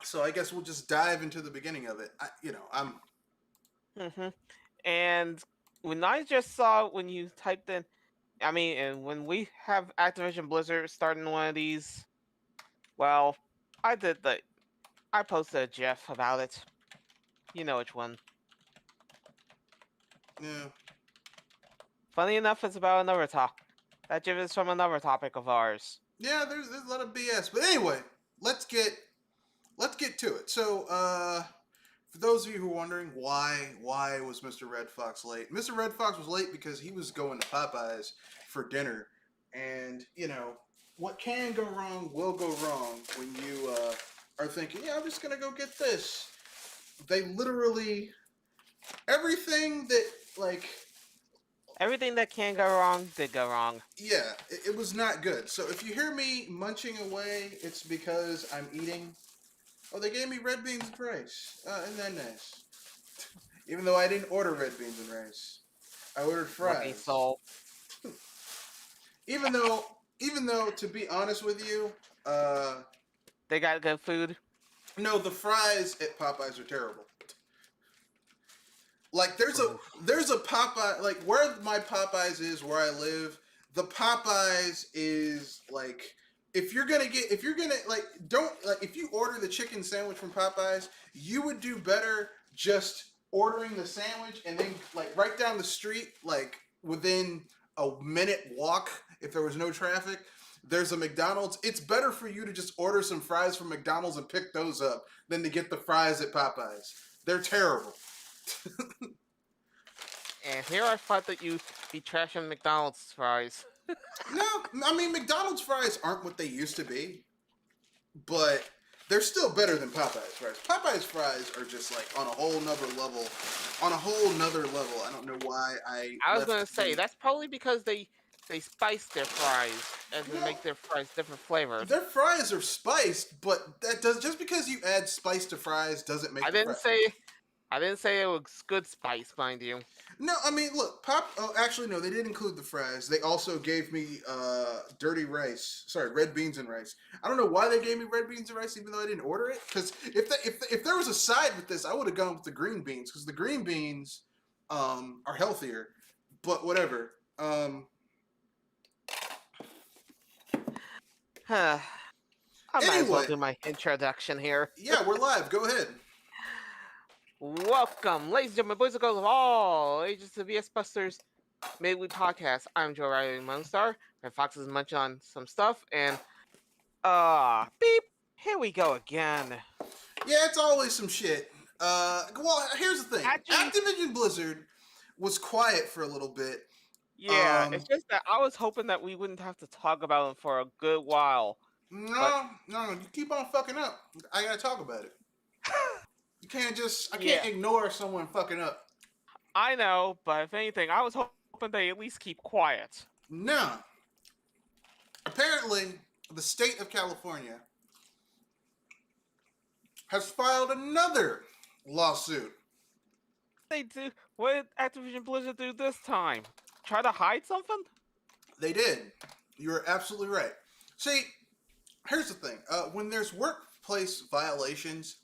So I guess we'll just dive into the beginning of it. I'm hmm And when I just saw when you typed in, and when we have Activision Blizzard starting one of these, well, I did the, I posted a GIF about it. You know which one. yeah, Funny enough, it's about another talk. That GIF is from another topic of ours. yeah. There's a lot of BS, but anyway, let's get let's get to it. So, for those of you who are wondering why was Mr. Red Fox late? Mr. Red Fox was late because he was going to Popeyes for dinner, and what can go wrong will go wrong when you are thinking, yeah, I'm just gonna go get this. They literally everything that like Everything that can go wrong did go wrong. yeah, it was not good. So if you hear me munching away, it's because I'm eating. Oh, they gave me red beans and rice. Isn't that nice? Even though I didn't order red beans and rice, I ordered Lucky fries. soul. Even though, to be honest with you, uh, They got good food. no, the fries at Popeyes are terrible. Like Oof. there's a Popeye like where my Popeyes is where I live. The Popeyes is like if you're gonna like don't like if you order the chicken sandwich from Popeyes, you would do better just ordering the sandwich and then like right down the street, like within a minute walk if there was no traffic. There's a McDonald's. It's better for you to just order some fries from McDonald's and pick those up than to get the fries at Popeyes. They're terrible. And here I thought that you'd be trashing McDonald's fries. No, I mean McDonald's fries aren't what they used to be, but they're still better than Popeyes fries. Popeyes fries are just like on a whole nother level. On a whole nother level. I don't know why I I was gonna left say the. that's probably because they spice their fries and to No, make their fries different flavors. their fries are spiced, but that does just because you add spice to fries doesn't make I the fry. didn't say I didn't say it was good spice, mind you. No, I mean, look, pop. Oh, actually, no, they did include the fries. They also gave me dirty rice. Sorry, red beans and rice. I don't know why they gave me red beans and rice, even though I didn't order it. Because if there was a side with this, I would have gone with the green beans because the green beans are healthier. But whatever. I might as well Anyway, do my introduction here. yeah, we're live. Go ahead. Welcome, ladies and gentlemen, boys and girls of all ages to VS Busters Midweek Podcast. I'm Joe Riley Moonstar. My Fox is munching on some stuff, and beep, here we go again. Yeah, it's always some shit. Well, here's the thing. Actually, Activision Blizzard was quiet for a little bit. yeah, it's just that I was hoping that we wouldn't have to talk about it for a good while. But No, you keep on fucking up. I gotta talk about it. You can't just. I can't yeah, ignore someone fucking up. I know, but if anything, I was hoping they at least keep quiet. No. Apparently, the state of California has filed another lawsuit. They do. What did Activision Blizzard do this time? Try to hide something? They did. You're absolutely right. See, here's the thing. When there's workplace violations,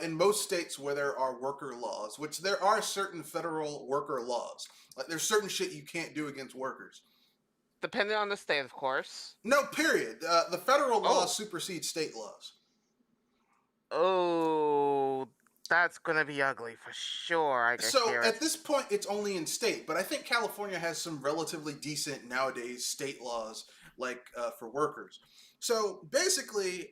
in most states where there are worker laws, which there are certain federal worker laws, like there's certain shit you can't do against workers. Depending on the state, of course. No, period. The federal law Oh. supersedes state laws. Oh, that's gonna be ugly for sure. I can So hear at it. this point, it's only in state, but I think California has some relatively decent nowadays state laws, like for workers. So basically,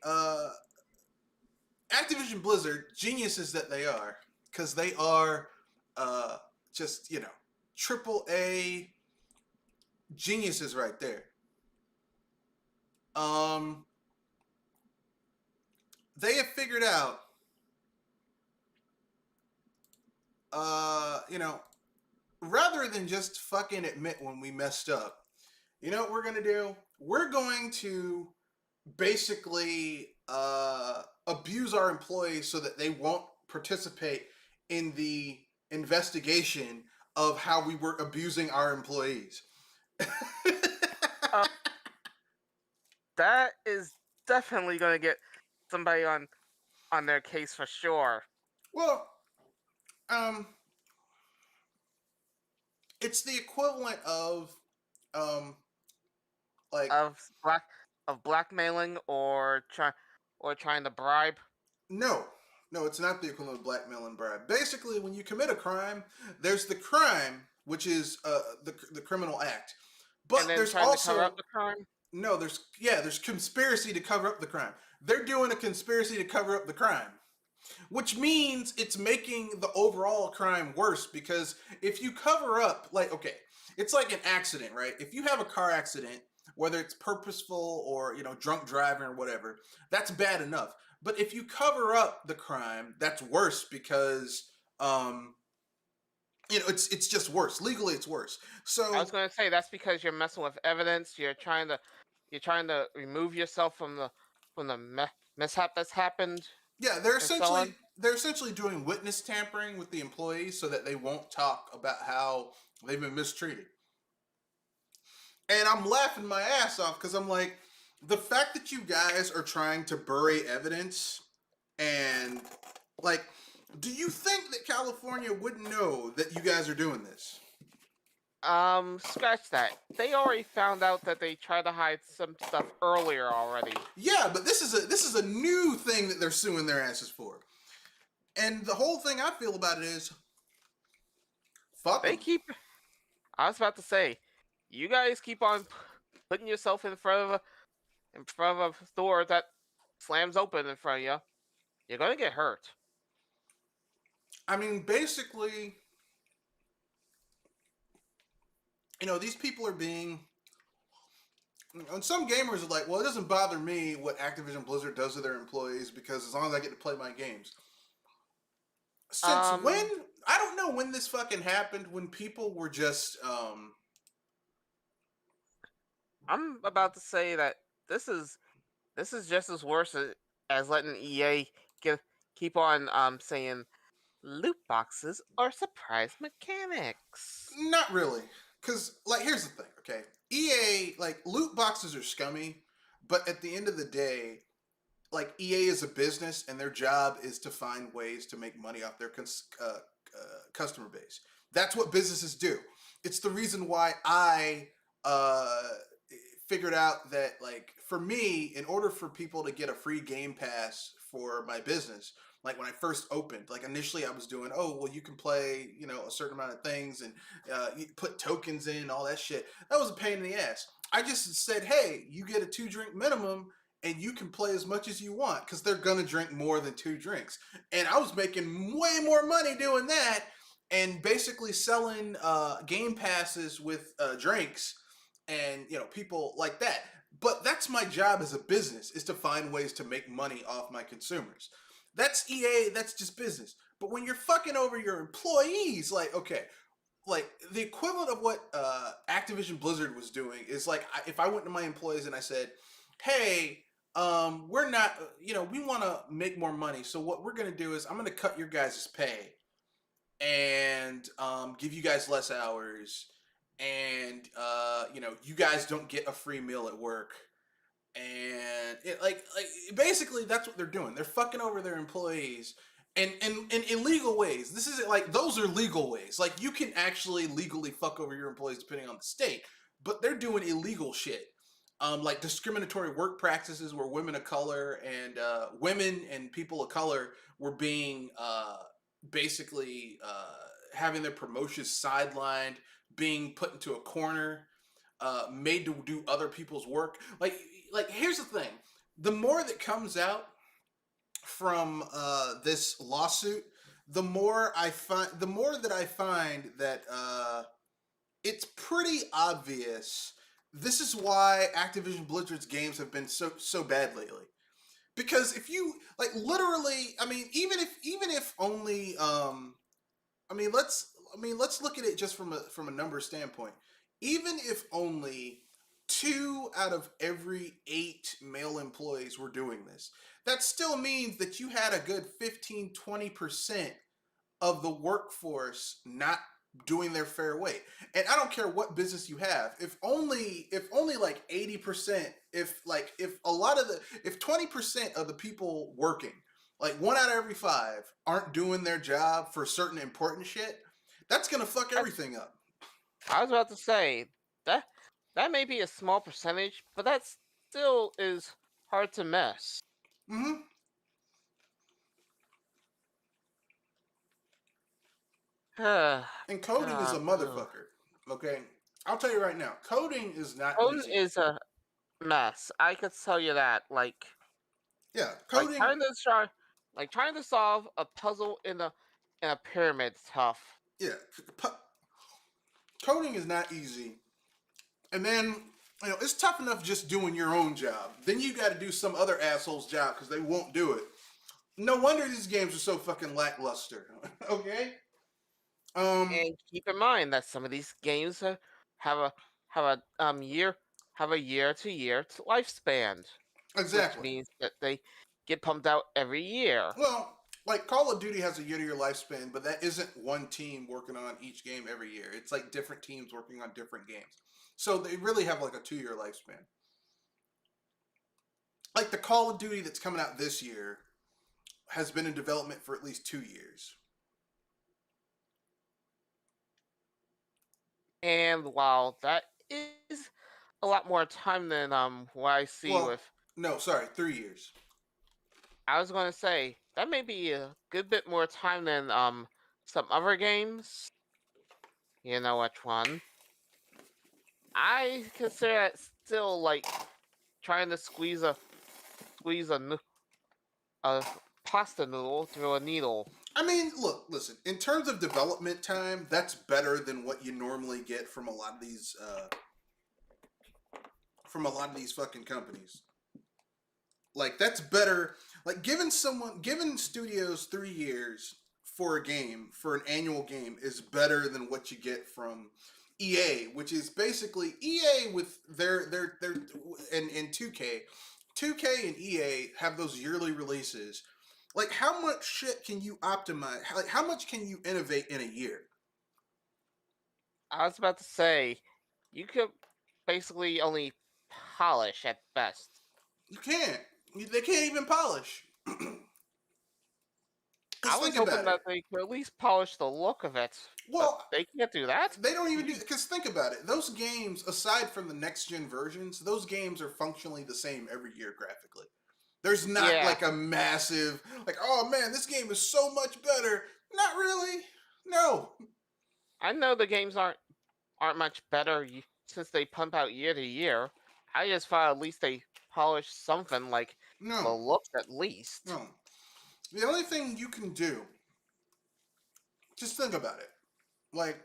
Activision Blizzard, geniuses that they are, because they are uh, just triple A geniuses right there. Um, they have figured out, rather than just fucking admit when we messed up, you know what we're gonna do? We're going to basically abuse our employees so that they won't participate in the investigation of how we were abusing our employees. Uh, that is definitely gonna get somebody on. on their case for sure. Well, um, it's the equivalent of um, like of blackmailing or trying to bribe. no, no, it's not the equivalent of blackmail and bribe. Basically, when you commit a crime, there's the crime, which is the criminal act, And but then there's trying to cover up also the crime. no, there's conspiracy to cover up the crime. They're doing a conspiracy to cover up the crime, which means it's making the overall crime worse because if you cover up, like, okay, it's like an accident, right? If you have a car accident, whether it's purposeful or drunk driving or whatever, that's bad enough. But if you cover up the crime, that's worse because um it's just worse. Legally it's worse. I was So going to say that's because you're messing with evidence. You're trying to remove yourself from the mishap that's happened yeah, they're and so essentially on. they're essentially doing witness tampering with the employees so that they won't talk about how they've been mistreated. And I'm laughing my ass off because I'm like, the fact that you guys are trying to bury evidence and like, do you think that California wouldn't know that you guys are doing this? Scratch that. They already found out that they tried to hide some stuff earlier already. Yeah, but this is a new thing that they're suing their asses for. And the whole thing I feel about it is, fuck They them. keep. I was about to say, you guys keep on putting yourself in front of a door that slams open in front of you. You're gonna get hurt. I mean, basically, these people are being. And some gamers are like, well, it doesn't bother me what Activision Blizzard does to their employees because as long as I get to play my games. Since when? Um, I don't know when this fucking happened. When people were just I'm about to say that this is this is just as worse as letting EA give keep on saying loot boxes or surprise mechanics. not really, because like here's the thing. Okay, EA, like, loot boxes are scummy, but at the end of the day, like, EA is a business and their job is to find ways to make money off their customer base. That's what businesses do. It's the reason why I uh, figured out that, like, for me, in order for people to get a free game pass for my business, like when I first opened, like initially I was doing, oh well, you can play, a certain amount of things and you put tokens in all that shit. That was a pain in the ass. I just said, hey, you get a 2 drink minimum and you can play as much as you want because they're gonna drink more than 2 drinks. And I was making way more money doing that and basically selling game passes with drinks and people like that. But that's my job as a business, is to find ways to make money off my consumers. That's EA. That's just business. But when you're fucking over your employees, like, okay, like the equivalent of what Activision Blizzard was doing is like, if I went to my employees and I said, "Hey, we're not, we want to make more money. So what we're gonna do is I'm gonna cut your guys' pay and give you guys less hours, and you guys don't get a free meal at work." And like basically that's what they're doing. They're fucking over their employees and in illegal ways. This isn't like, those are legal ways. Like, you can actually legally fuck over your employees depending on the state, but they're doing illegal shit. Like discriminatory work practices where women of color and women and people of color were being basically having their promotions sidelined, being put into a corner, made to do other people's work. Like here's the thing: the more that comes out from this lawsuit, the more that I find that it's pretty obvious. This is why Activision Blizzard's games have been so bad lately. Because if you, like, literally, I mean, even if only let's look at it just from a number standpoint. Even if only 2 out of every 8 male employees were doing this, that still means that you had a good 15-20% of the workforce not doing their fair weight. And I don't care what business you have. If only like 80%, if 20% of the people working, like 1 out of every 5 aren't doing their job for certain important shit, that's gonna fuck everything up. I was about to say that that may be a small percentage, but that still is hard to miss. Mm-hmm. And coding is a Ugh. motherfucker. Okay, I'll tell you right now, coding is not Coding easy. is a mess. I could tell you that. Yeah, Like coding. trying to try, like trying to solve a puzzle in a pyramid is tough. Yeah, coding is not easy. And then it's tough enough just doing your own job. Then you got to do some other asshole's job because they won't do it. No wonder these games are so fucking lackluster. Okay. And keep in mind that some of these games have a have year have a year to lifespan, which Exactly. means that they get pumped out every year. Well, like Call of Duty has a year-to-year lifespan, but that isn't one team working on each game every year. It's like different teams working on different games. So they really have like a 2-year lifespan. Like the Call of Duty that's coming out this year has been in development for at least 2 years. And while that is a lot more time than what I see Well, with, no, sorry, 3 years. I was going to say that may be a good bit more time than some other games. You know which one? I consider that still like trying to squeeze a pasta noodle through a needle. I mean, look, listen. In terms of development time, that's better than what you normally get from a lot of these fucking companies. Like that's better. Like giving studios 3 years for a game for an annual game is better than what you get from EA, which is basically EA with their and 2K. 2K and EA have those yearly releases. Like how much shit can you optimize? Like how much can you innovate in a year? I was about to say you could basically only polish at best. You can't. They can't even polish. I Just was think hoping about it. that they could at least polish the look of it, but Well, they can't do that. they don't even do because think about it. Those games, aside from the next gen versions, those games are functionally the same every year graphically. There's not Yeah, like a massive like, oh man, this game is so much better. Not really. No. I know the games aren't much better since they pump out year to year. I just thought at least they polished something like the No. looks at least. No. The only thing you can do, just think about it. Like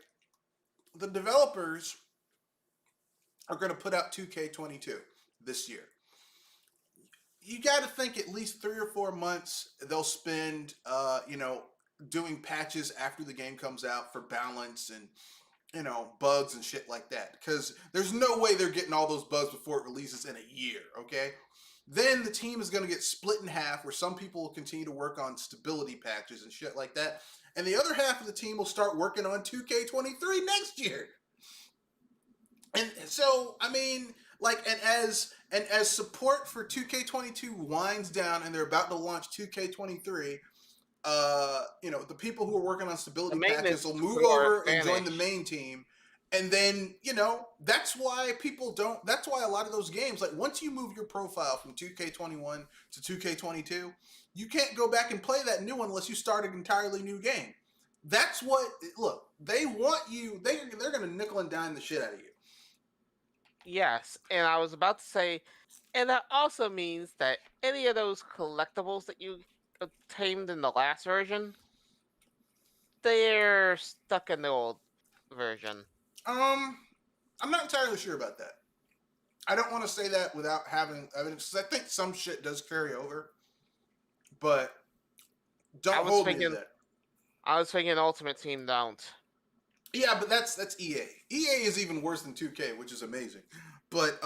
the developers are going to put out 2K22 this year. You got to think at least 3 or 4 months they'll spend, doing patches after the game comes out for balance and bugs and shit like that. Because there's no way they're getting all those bugs before it releases in a year. Okay, then the team is going to get split in half, where some people will continue to work on stability patches and shit like that, and the other half of the team will start working on 2K23 next year. And so, I mean, like, and as support for 2K22 winds down, and they're about to launch 2K23, the people who are working on The stability patches maintenance will move for over and join the Spanish. main team. And then, that's why people don't, that's why a lot of those games, like once you move your profile from 2K21 to 2K22, you can't go back and play that new one unless you start an entirely new game. That's what, look, they want you, they're going to nickel and dime the shit out of you. Yes, and I was about to say, and that also means that any of those collectibles that you obtained in the last version, they're stuck in the old version. Um, I'm not entirely sure about that. I don't want to say that without having evidence, because I think some shit does carry over, but don't I was hold me to thinking, that. I was thinking Ultimate Team don't. Yeah, but that's EA. EA is even worse than 2K, which is amazing. But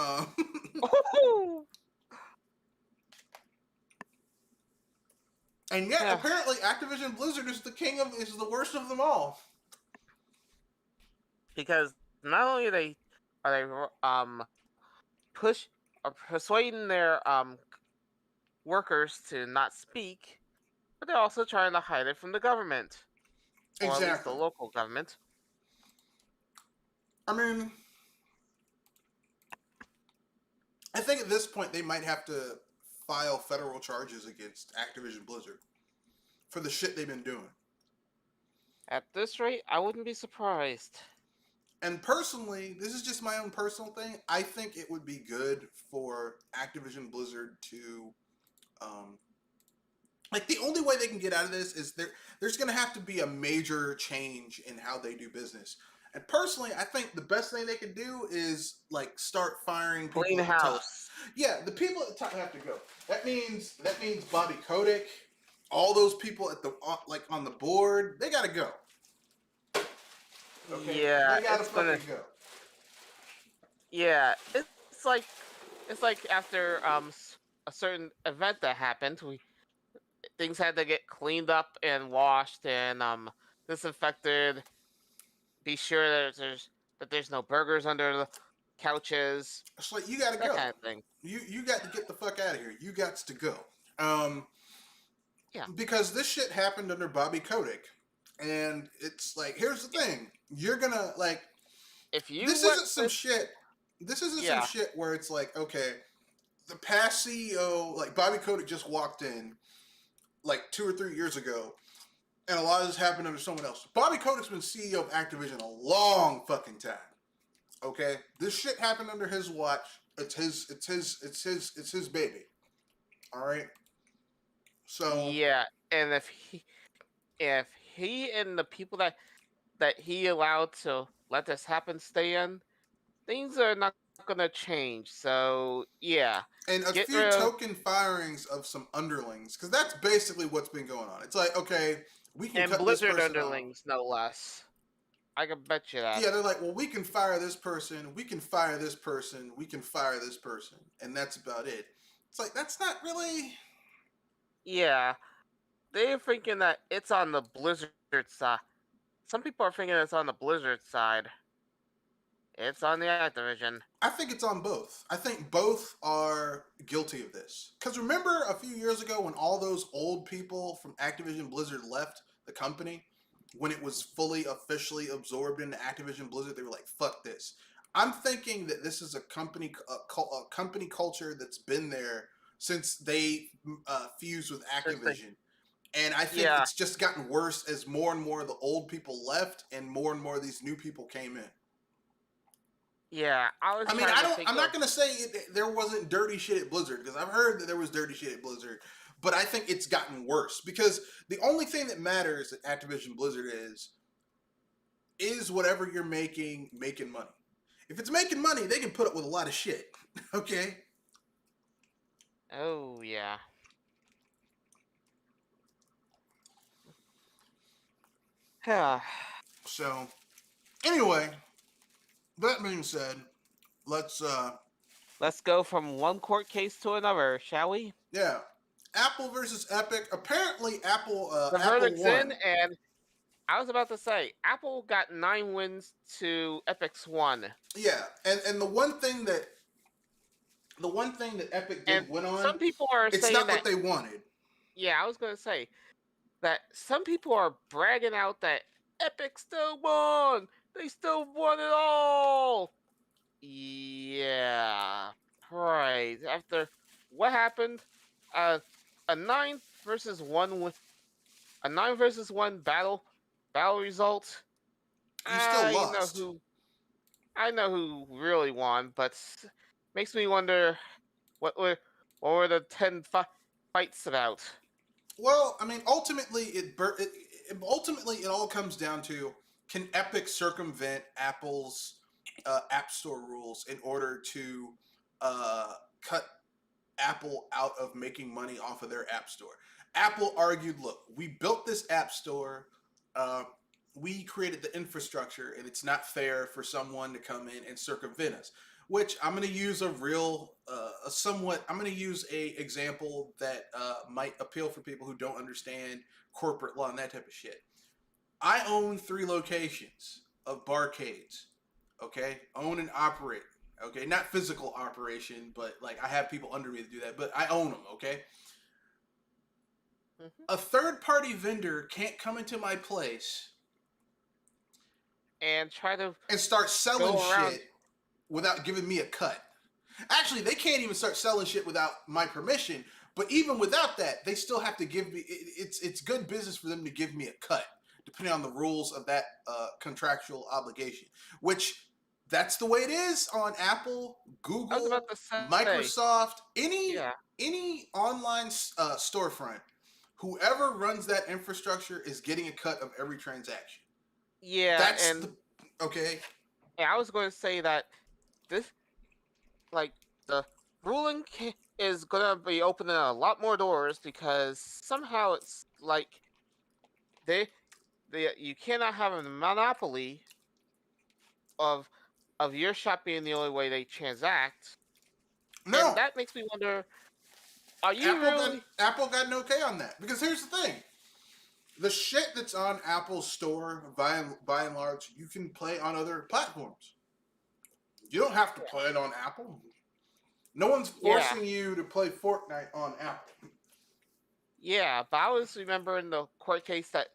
and yet Yeah, apparently Activision Blizzard is the worst of them all. because not only are they push or persuading their workers to not speak, but they're also trying to hide it from the government, or at least the Exactly. local government. I mean, I think at this point they might have to file federal charges against Activision Blizzard for the shit they've been doing. At this rate, I wouldn't be surprised. And personally, this is just my own personal thing. I think it would be good for Activision Blizzard to, um, like, the only way they can get out of this is there's going to have to be a major change in how they do business. And personally, I think the best thing they can do is like start firing people Clean at the top. house. Yeah, the people at the top have to go. That means Bobby Kotick, all those people at the like on the board, they got to go. Okay, Yeah, they got to it's gonna. fucking go. Yeah, it's like after a certain event that happened, we things had to get cleaned up and washed and disinfected. Be sure that there's no burgers under the couches. It's like you got to That go. kind of thing. You got to get the fuck out of here. You got to go. Um, Yeah. because this shit happened under Bobby Kotick, and it's like here's the thing: you're gonna like If you this went isn't some with shit. This isn't some yeah, shit where it's like okay, the past CEO like Bobby Kotick just walked in like 2 or 3 years ago, and a lot of this happened under someone else. Bobby Kotick's been CEO of Activision a long fucking time. Okay, this shit happened under his watch. It's his baby. All right. So yeah, and if he and the people that he allowed to let this happen stay in, things are not gonna change. So yeah, and a get few rid of token firings of some underlings because that's basically what's been going on. It's like okay, we can and cut this Blizzard person off. underlings, no less. I can bet you that. Yeah, they're like, well, we can fire this person, we can fire this person, we can fire this person, and that's about it. It's like that's not really. Yeah, they're thinking that it's on the Blizzard side. Some people are thinking it's on the Blizzard side. It's on the Activision. I think it's on both. I think both are guilty of this. Because remember a few years ago when all those old people from Activision Blizzard left the company? When it was fully officially absorbed into Activision Blizzard, they were like, fuck this. I'm thinking that this is a company culture that's been there since they fused with Interesting. Activision. And I think Yeah, it's just gotten worse as more and more of the old people left and more of these new people came in. yeah. I was I mean, trying I to don't. think I'm of not gonna say there wasn't dirty shit at Blizzard because I've heard that there was dirty shit at Blizzard, but I think it's gotten worse because the only thing that matters at Activision Blizzard is whatever you're making money. If it's making money, they can put up with a lot of shit. Okay. Oh yeah. Yeah. So anyway, that being said, let's Let's go from one court case to another, shall we? yeah, Apple versus Epic. Apparently, The Apple verdict's in, won. and I was about to say Apple got 9 wins to Epic's 1, Yeah, and the one thing that Epic and did win on, some people are it's saying not that. what they wanted. Yeah, I was gonna say that some people are bragging out that Epic still won. They still won it all. Yeah, right. After what happened, uh, a 9 versus 1 a 9 versus 1 battle result. You still I know lost. who I know who really won, but makes me wonder what were the 10 fights about. Well, I mean, ultimately it all comes down to can Epic circumvent Apple's App Store rules in order to uh, cut Apple out of making money off of their App Store. Apple argued, look, we built this App Store, uh, we created the infrastructure, and it's not fair for someone to come in and circumvent us. Which I'm going to use I'm going to use a example that might appeal for people who don't understand corporate law and that type of shit. I own 3 locations of barcades. Okay, own and operate. Okay, not physical operation, but like I have people under me to do that, but I own them. Okay, hmm A third party vendor can't come into my place and try to and start selling go around. shit without giving me a cut. Actually, they can't even start selling shit without my permission. But even without that, they still have to give me. It's good business for them to give me a cut, depending on the rules of that contractual obligation. Which that's the way it is on Apple, I was about Google, to say, Microsoft, any yeah, any online storefront. Whoever runs that infrastructure is getting a cut of every transaction. yeah, That's the okay. and I was going to say that this, like, the ruling is gonna be opening a lot more doors because somehow it's like they you cannot have a monopoly of your shop being the only way they transact, and No, that makes me wonder: Are you Apple got really? Apple got an okay on that because here's the thing: the shit that's on Apple's store, by and large, you can play on other platforms. You don't have to play it on Apple. No one's Yeah, forcing you to play Fortnite on Apple. yeah, but I was remembering the court case that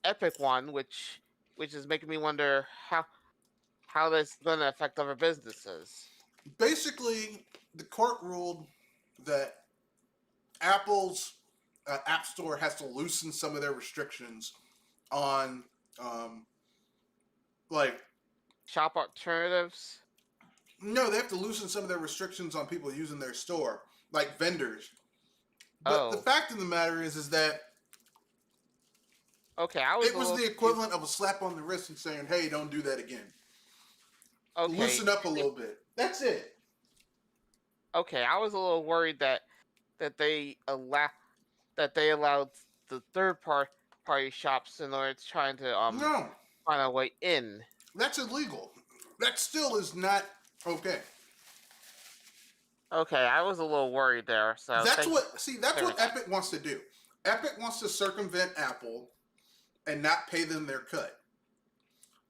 Epic won, which is making me wonder how that's going to affect other businesses. Basically, the court ruled that Apple's App Store has to loosen some of their restrictions on, um, like, Shop alternatives. no, they have to loosen some of their restrictions on people using their store, like vendors. But the Oh, fact of the matter is that okay. I was it a was little the confused. equivalent of a slap on the wrist and saying, "Hey, don't do that again. Okay, Loosen up a little bit." That's it. okay. I was a little worried that they allowed the party shops in order to trying to No, find a way in. that's illegal. That still is not okay. Okay, I was a little worried there. So That's thank you what see. for That's clearing what that. Epic wants to do. Epic wants to circumvent Apple and not pay them their cut.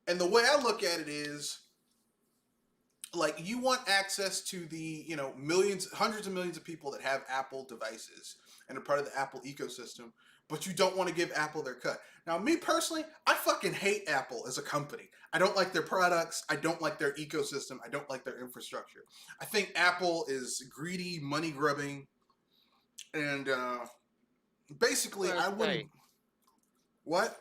And the way I look at it is, like, you want access to the millions, hundreds of millions of people that have Apple devices and are part of the Apple ecosystem, but you don't want to give Apple their cut. Now, me personally, I fucking hate Apple as a company. I don't like their products. I don't like their ecosystem. I don't like their infrastructure. I think Apple is greedy, money grubbing, and I basically, was I gonna wouldn't. say, What?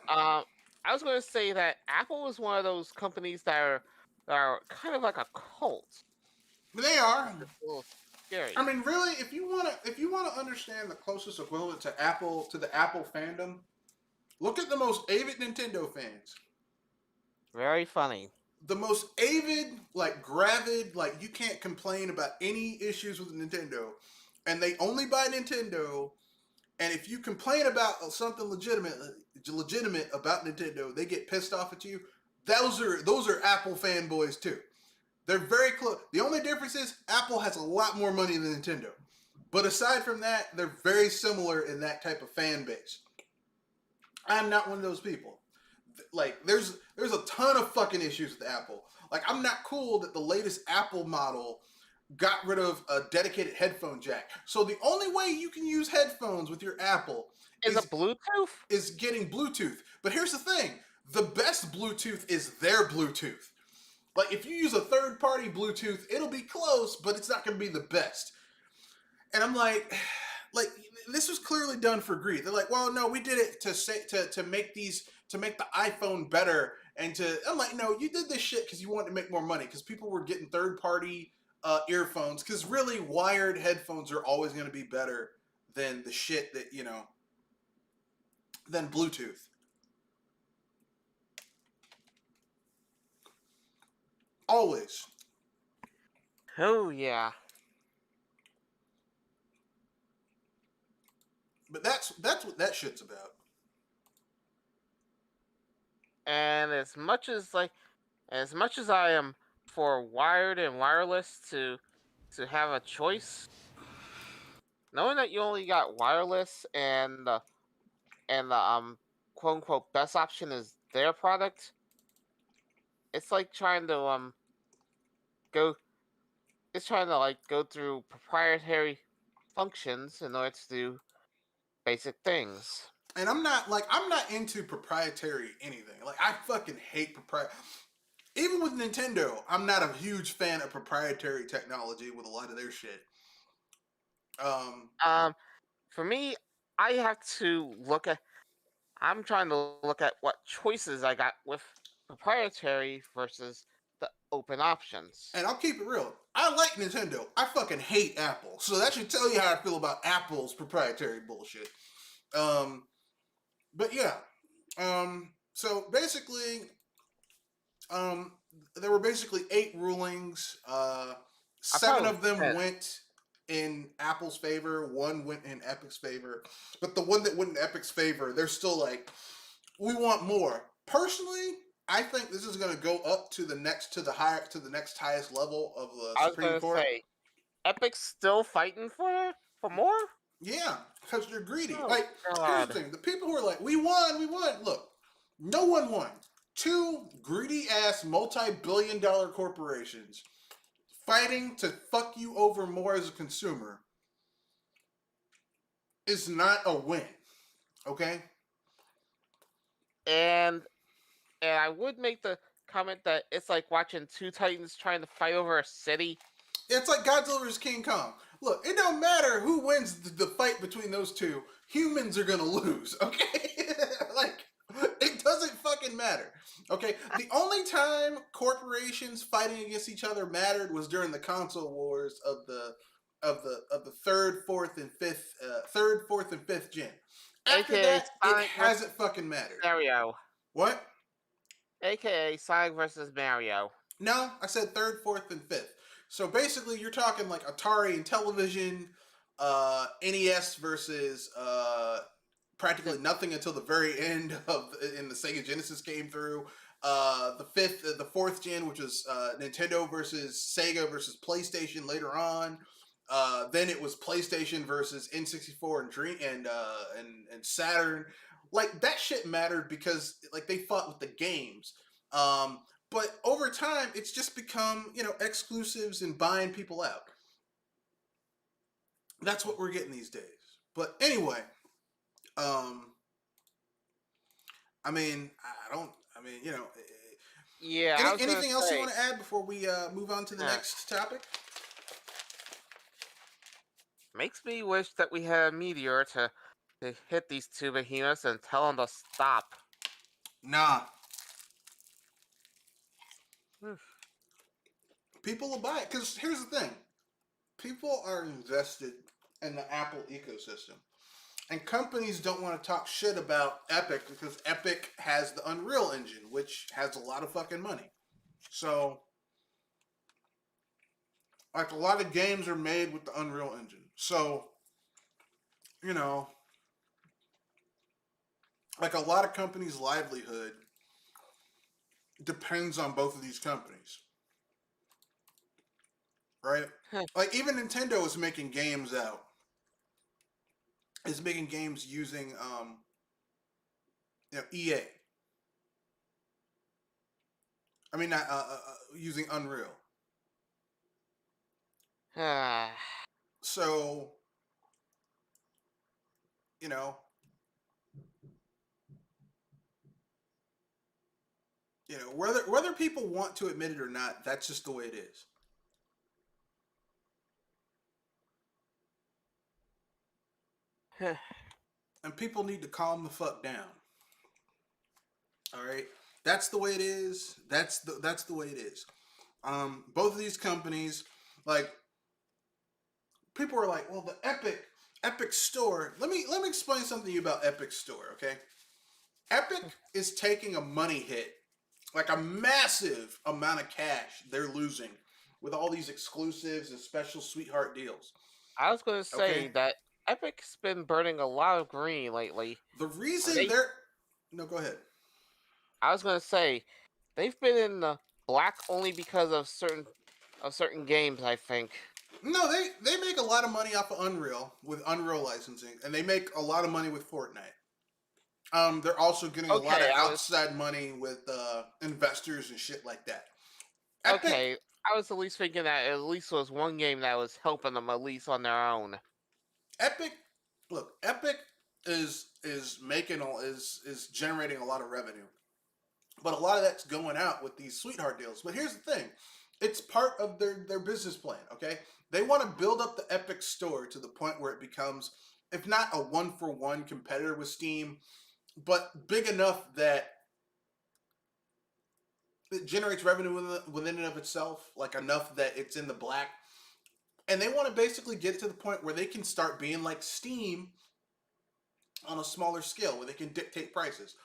I was going to say that Apple is one of those companies that are kind of like a cult. They are. It's a little I scary. mean, really, if you want to understand the closest equivalent to Apple to the Apple fandom, look at the most avid Nintendo fans. Very funny. The most avid, like gravid, like you can't complain about any issues with Nintendo, and they only buy Nintendo. And if you complain about something legitimate about Nintendo, they get pissed off at you. Those are Apple fanboys too. They're very close. The only difference is Apple has a lot more money than Nintendo. But aside from that, they're very similar in that type of fan base. I'm not one of those people. Like there's a ton of fucking issues with Apple. Like I'm not cool that the latest Apple model got rid of a dedicated headphone jack. So the only way you can use headphones with your Apple Is a is Bluetooth? is getting Bluetooth. But here's the thing: the best Bluetooth is their Bluetooth. Like if you use a third party Bluetooth, it'll be close, but it's not going to be the best. And I'm like this was clearly done for greed. They're like, well, no, we did it to make the iPhone better and to. I'm like, no, you did this shit because you wanted to make more money because people were getting third party earphones because really wired headphones are always going to be better than the shit that than Bluetooth. Always. Oh yeah. But that's what that shit's about. And as much as I am for wired and wireless to have a choice, knowing that you only got wireless and the quote unquote best option is their product, it's like trying to go it's trying to like go through proprietary functions in order to basic things. And I'm not into proprietary anything. Like I fucking hate proprietary. Even with Nintendo, I'm not a huge fan of proprietary technology with a lot of their shit. Um, Um, for me, I have to look at. I'm trying to look at what choices I got with proprietary versus the open options. and I'll keep it real. I like Nintendo. I fucking hate Apple. So that should tell you how I feel about Apple's proprietary bullshit. Um, but yeah. So basically, um, there were basically 8 rulings. I thought Seven it was of them 10. went in Apple's favor. One went in Epic's favor. But the one that went in Epic's favor, they're still like, we want more. Personally, I think this is going to go up to the next highest level of the I was Supreme gonna Court. say, Epic's still fighting for more. Yeah, because they're greedy. Oh Like, here's the God! thing: the people who are like, we won, we won. Look, no one won. Two greedy ass multi-billion-dollar corporations fighting to fuck you over more as a consumer is not a win. Okay? And I would make the comment that it's like watching two titans trying to fight over a city. It's like Godzilla vs. King Kong. Look, it don't matter who wins the fight between those two. Humans are gonna lose. Okay? Like, it doesn't fucking matter. Okay? The only time corporations fighting against each other mattered was during the console wars of the third, fourth, and fifth gen. After AKA that, it Sonic versus hasn't fucking mattered. Mario. What? AKA Sonic versus Mario. No, I said third, fourth, and fifth. So basically, you're talking like Atari and television, NES versus practically nothing until the very end of in the Sega Genesis came through. The fourth gen, which was Nintendo versus Sega versus PlayStation later on. Then it was PlayStation versus N64 and Dream and Saturn. Like that shit mattered because like they fought with the games. Um, but over time, it's just become exclusives and buying people out. That's what we're getting these days. But anyway, um, I mean, I don't. I mean, Yeah, I was gonna anything else you say. want to add before we move on to the Huh, next topic? makes me wish that we had a meteor to hit these two behemoths and tell them to stop. Nah, Hmm. people will buy it because here's the thing: people are invested in the Apple ecosystem. And companies don't want to talk shit about Epic because Epic has the Unreal Engine, which has a lot of fucking money. So, like, a lot of games are made with the Unreal Engine. So, you know, like a lot of companies' livelihood depends on both of these companies, right? Huh. Like, even Nintendo is making games is making games using, EA. I mean, not using Unreal. Ah, So, you know, whether people want to admit it or not, that's just the way it is. huh. And people need to calm the fuck down. All right, that's the way it is. That's the way it is. Both of these companies, like people are like, well, the Epic Store. Let me explain something about Epic Store. Okay, Epic is taking a money hit, like a massive amount of cash they're losing with all these exclusives and special sweetheart deals. I was gonna say Okay, that Epic's been burning a lot of green lately. the reason They, they're no, go ahead. I was gonna say, they've been in the black only because of certain games. I think. No, they make a lot of money off of Unreal with Unreal licensing, and they make a lot of money with Fortnite. They're also getting a lot of Okay, outside money with investors and shit like that. Epic, okay. I was at least thinking that at least was one game that was helping them at least on their own. Epic, look, Epic. is generating a lot of revenue, but a lot of that's going out with these sweetheart deals. But here's the thing, it's part of their business plan. Okay, they want to build up the Epic Store to the point where it becomes, if not a one-for-one competitor with Steam, but big enough that it generates revenue within and of itself, like enough that it's in the black. And they want to basically get it to the point where they can start being like Steam on a smaller scale, where they can dictate prices.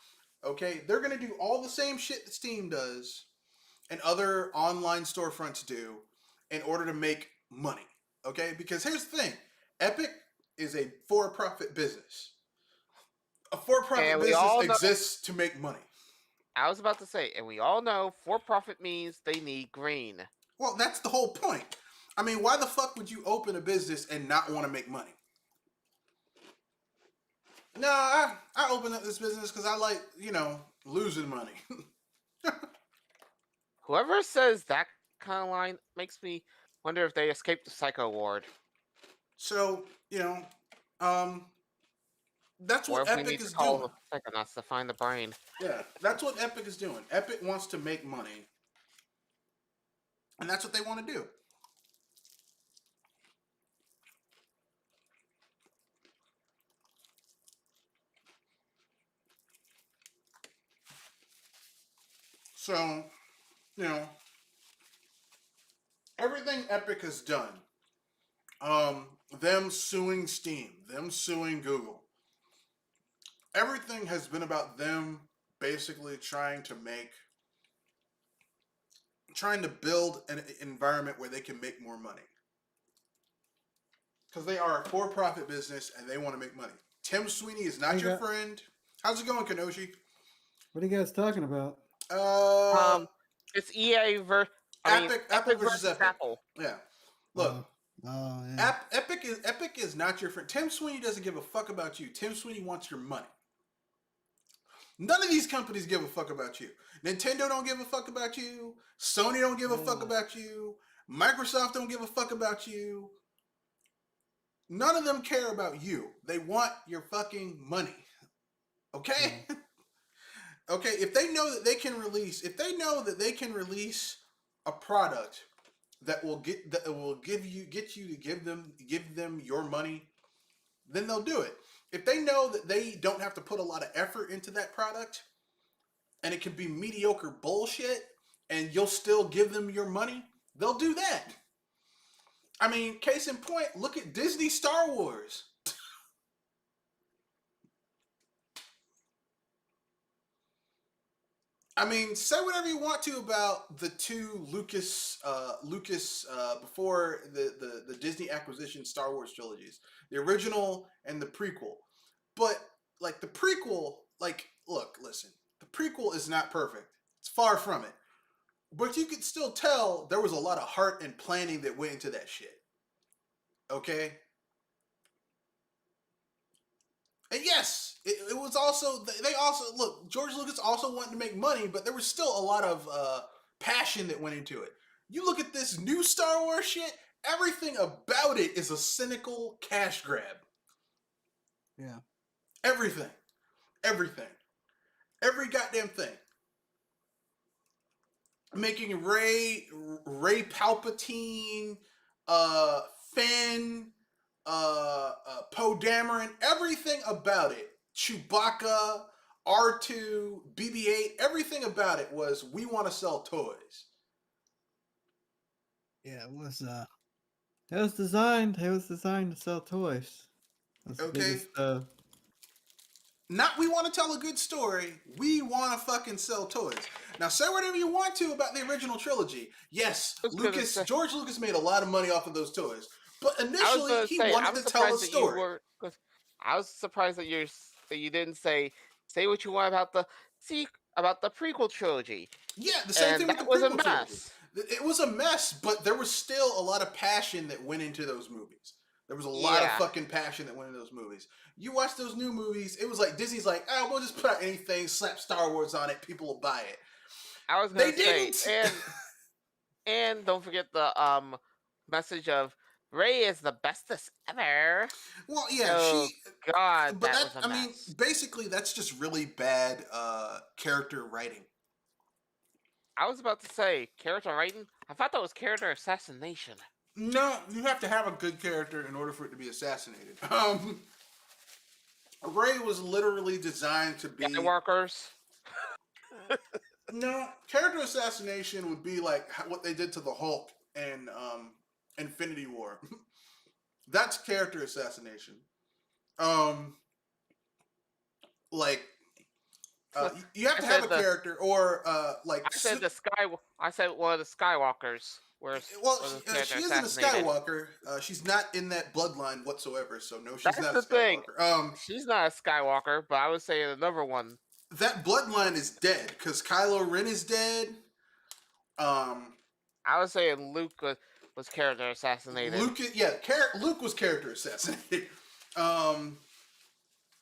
Okay, they're going to do all the same shit that Steam does and other online storefronts do in order to make money. Okay, because here's the thing, Epic is a for-profit business. A for-profit And we business all know. exists to make money. I was about to say, and we all know, for-profit means they need green. Well, that's the whole point. I mean, why the fuck would you open a business and not want to make money? No, I opened up this business because I like, losing money. Whoever says that kind of line makes me wonder if they escaped the psycho ward. So, that's Or what if we Epic need to is call doing. the psychonauts to find the brain. Yeah, that's what Epic is doing. Epic wants to make money. And that's what they want to do. So, everything Epic has done, them suing Steam, them suing Google, everything has been about them basically trying to build an environment where they can make more money. Because they are a for-profit business and they want to make money. Tim Sweeney is not your friend. How's it going, Kenoshi? What are you guys talking about? It's EA Epic versus Epic. Apple. Yeah. Look. Yeah. Epic is not your friend. Tim Sweeney doesn't give a fuck about you. Tim Sweeney wants your money. None of these companies give a fuck about you. Nintendo don't give a fuck about you. Sony don't give a fuck about you. Microsoft don't give a fuck about you. None of them care about you. They want your fucking money. Okay? Okay, if they know that they can release a product that will get them your money, then they'll do it. If they know that they don't have to put a lot of effort into that product and it can be mediocre bullshit and you'll still give them your money, they'll do that. I mean, case in point, look at Disney Star Wars. I mean, say whatever you want to about the two Lucas before the Disney acquisition Star Wars trilogies, the original and the prequel. But like the prequel, listen, the prequel is not perfect. It's far from it. But you could still tell there was a lot of heart and planning that went into that shit. Okay? And yes, it was also, they also, look, George Lucas also wanted to make money, but there was still a lot of passion that went into it. You look at this new Star Wars shit, everything about it is a cynical cash grab. Yeah. Everything. Every goddamn thing. Making Ray Palpatine, Finn, Poe Dameron, everything about it, Chewbacca, R2, BB-8, everything about it was, we want to sell toys. Yeah, it was designed to sell toys. That's Okay. The Not we want to tell a good story, we want to fucking sell toys. Now say whatever you want to about the original trilogy. Yes, George Lucas made a lot of money off of those toys. But initially, he wanted to tell a story. I was surprised that you didn't say what you want about the prequel trilogy. Yeah, the same thing with the prequel trilogy. It was a mess, but there was still a lot of passion that went into those movies. There was a lot of fucking passion that went into those movies. You watch those new movies, it was like Disney's like, we'll just put out anything, slap Star Wars on it, people will buy it. I was gonna say, and don't forget the message of Ray is the bestest ever. Well, yeah, Oh God, but that was a I mean, mess. basically, that's just really bad character writing. I was about to say character writing. I thought that was character assassination. No, you have to have a good character in order for it to be assassinated. Ray was literally designed to be Skywalkers. no character assassination would be like what they did to the Hulk in Infinity War. That's character assassination. Like you have I to have said a character, or like I said I said one of the Skywalkers well, was a character she isn't a assassinated. Skywalker. She's not in that bloodline whatsoever. So no, she's That's not the a thing. Skywalker. She's not a Skywalker, but I would say another one. That bloodline is dead because Kylo Ren is dead. I would say Luke was character assassinated. Luke was character assassinated.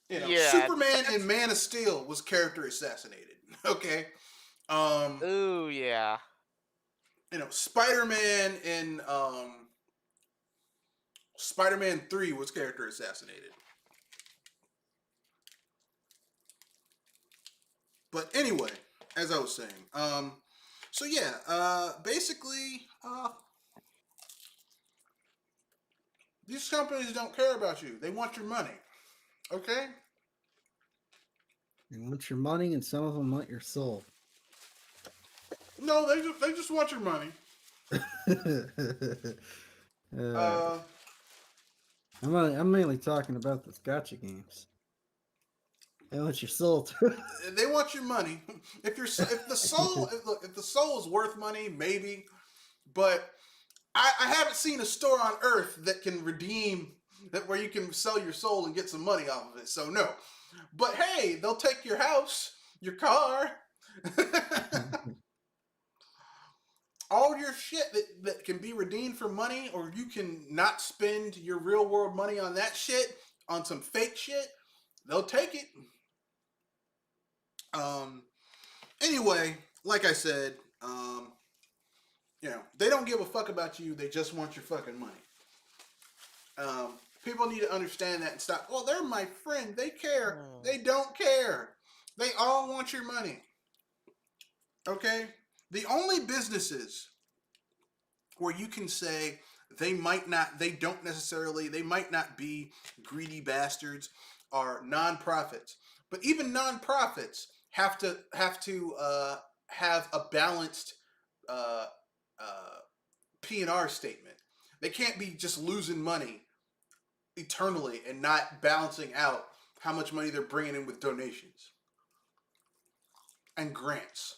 Yeah, Superman in Man of Steel was character assassinated. Okay. Ooh, yeah. Spider-Man in Spider-Man 3 was character assassinated. But anyway, as I was saying, so yeah, basically, these companies don't care about you. They want your money. Okay? They want your money, and some of them want your soul. No, they just want your money. I'm mainly talking about the gotcha games. They want your soul too. They want your money. If the soul is worth money, maybe, but I haven't seen a store on Earth that can redeem that where you can sell your soul and get some money off of it. So no, but hey, they'll take your house, your car, all your shit that can be redeemed for money, or you can not spend your real world money on that shit on some fake shit. They'll take it. Anyway, like I said, they don't give a fuck about you. They just want your fucking money. People need to understand that and stop. Well, they're my friend. They care. They don't care. They all want your money. Okay? The only businesses where you can say they might not be greedy bastards are nonprofits. But even nonprofits have to have a balanced P&R statement. They can't be just losing money eternally and not balancing out how much money they're bringing in with donations and grants.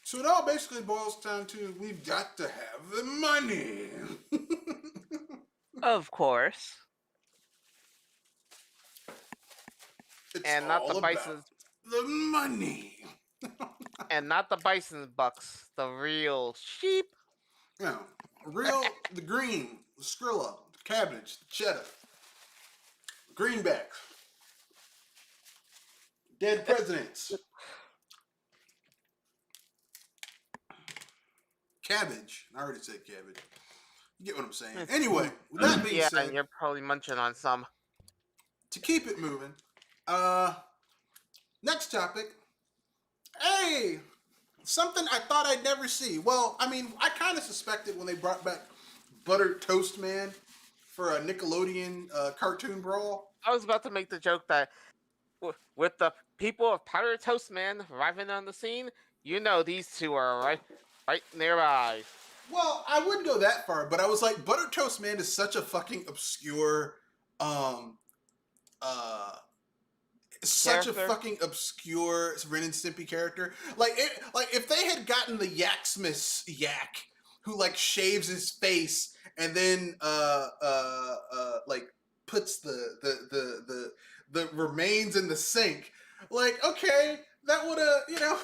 So it all basically boils down to we've got to have the money. Of course. It's and not all the bison's the money. and not the bison's bucks, the real sheep. Yeah, the green, the Skrilla, the cabbage, the cheddar, greenbacks, dead presidents, cabbage. I already said cabbage. You get what I'm saying. Anyway, with that being said, and you're probably munching on some. To keep it moving, next topic. Hey, something I thought I'd never see. Well, I mean, I kind of suspected when they brought back Buttered Toast Man for a Nickelodeon cartoon brawl. I was about to make the joke that with the people of Powdered Toast Man arriving on the scene, these two are right nearby. Well, I wouldn't go that far, but I was like, Buttered Toast Man is such a fucking obscure, such a fucking obscure Ren and Stimpy character. Like if they had gotten the Yaksmith's yak who like shaves his face and then like puts the remains in the sink, like okay, that would have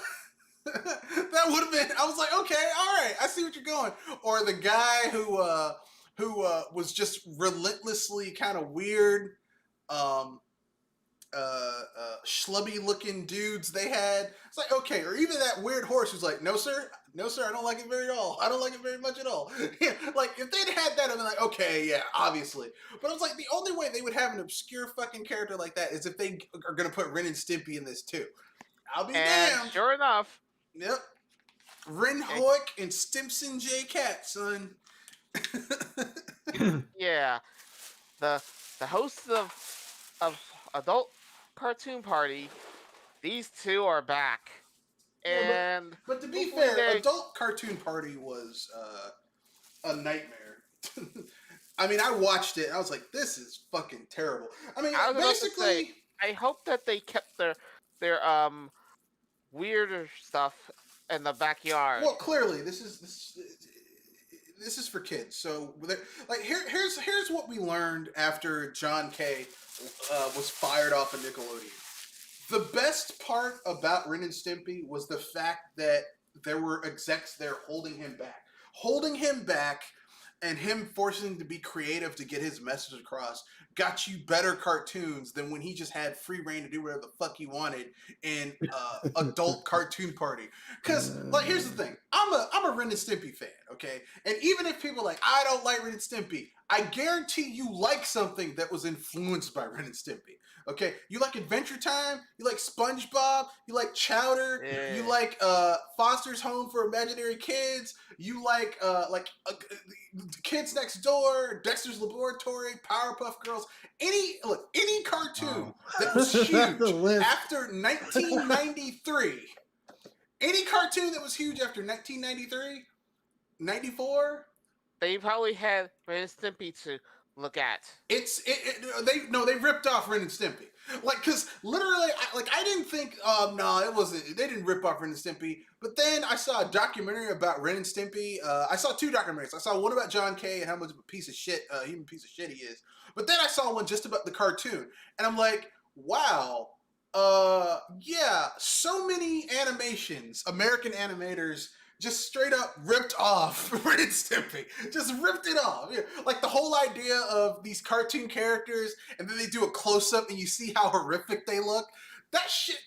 that would have been. I was like, okay, all right, I see what you're going. Or the guy who was just relentlessly kind of weird. schlubby looking dudes they had. It's like, okay, or even that weird horse who's like, no sir, I don't like it very all. I don't like it very much at all. Yeah, like if they'd had that, I'd be like, okay, yeah, obviously. But I was like, the only way they would have an obscure fucking character like that is if they are gonna put Ren and Stimpy in this too. I'll be And damned. sure enough, Yep. Ren Hoik and Stimpson J Cat, son. yeah, the hosts of Adult Cartoon Party, these two are back. Yeah, And but to be hopefully fair, they- Adult Cartoon Party was a nightmare. I mean, I watched it. And I was like, "This is fucking terrible." I mean, I was about to basically, say, I hope that they kept their weirder stuff in the backyard. well, clearly, this is for kids. So, like, here's what we learned after John Kay was fired off of Nickelodeon. The best part about Ren and Stimpy was the fact that there were execs there holding him back, and him forcing him to be creative to get his message across got you better cartoons than when he just had free reign to do whatever the fuck he wanted in Adult Cartoon Party. Because, like, here's the thing: I'm a Ren and Stimpy fan, okay? And even if people are like, I don't like Ren and Stimpy, I guarantee you like something that was influenced by Ren and Stimpy. Okay, you like Adventure Time, you like SpongeBob, you like Chowder, you like Foster's Home for Imaginary Kids, you like Kids Next Door, Dexter's Laboratory, Powerpuff Girls, any cartoon that was huge after 1993. Any cartoon that was huge after 1993, 94. They probably had Ren and Stimpy to look at. They ripped off Ren and Stimpy, like, because literally I didn't think no, it wasn't, they didn't rip off Ren and Stimpy, but then I saw a documentary about Ren and Stimpy. I saw two documentaries. I saw one about John Kay and how much of a piece of shit he is, but then I saw one just about the cartoon, and I'm like, wow, yeah, so many animations, American animators just straight up ripped off Ren and Stimpy. Just ripped it off. Yeah. Like the whole idea of these cartoon characters, and then they do a close-up and you see how horrific they look. That shit,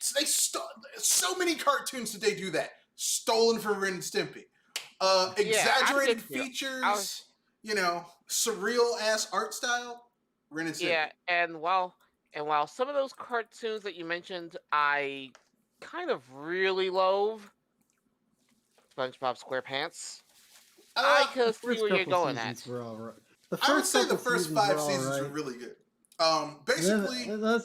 so many cartoons did they do that. Stolen from Ren and Stimpy. Exaggerated features, surreal-ass art style, Ren and Stimpy. Yeah, and while some of those cartoons that you mentioned I kind of really loathe, SpongeBob SquarePants, I could see where you're going at. Were all right. I would say the first 5 seasons were really good. Basically, I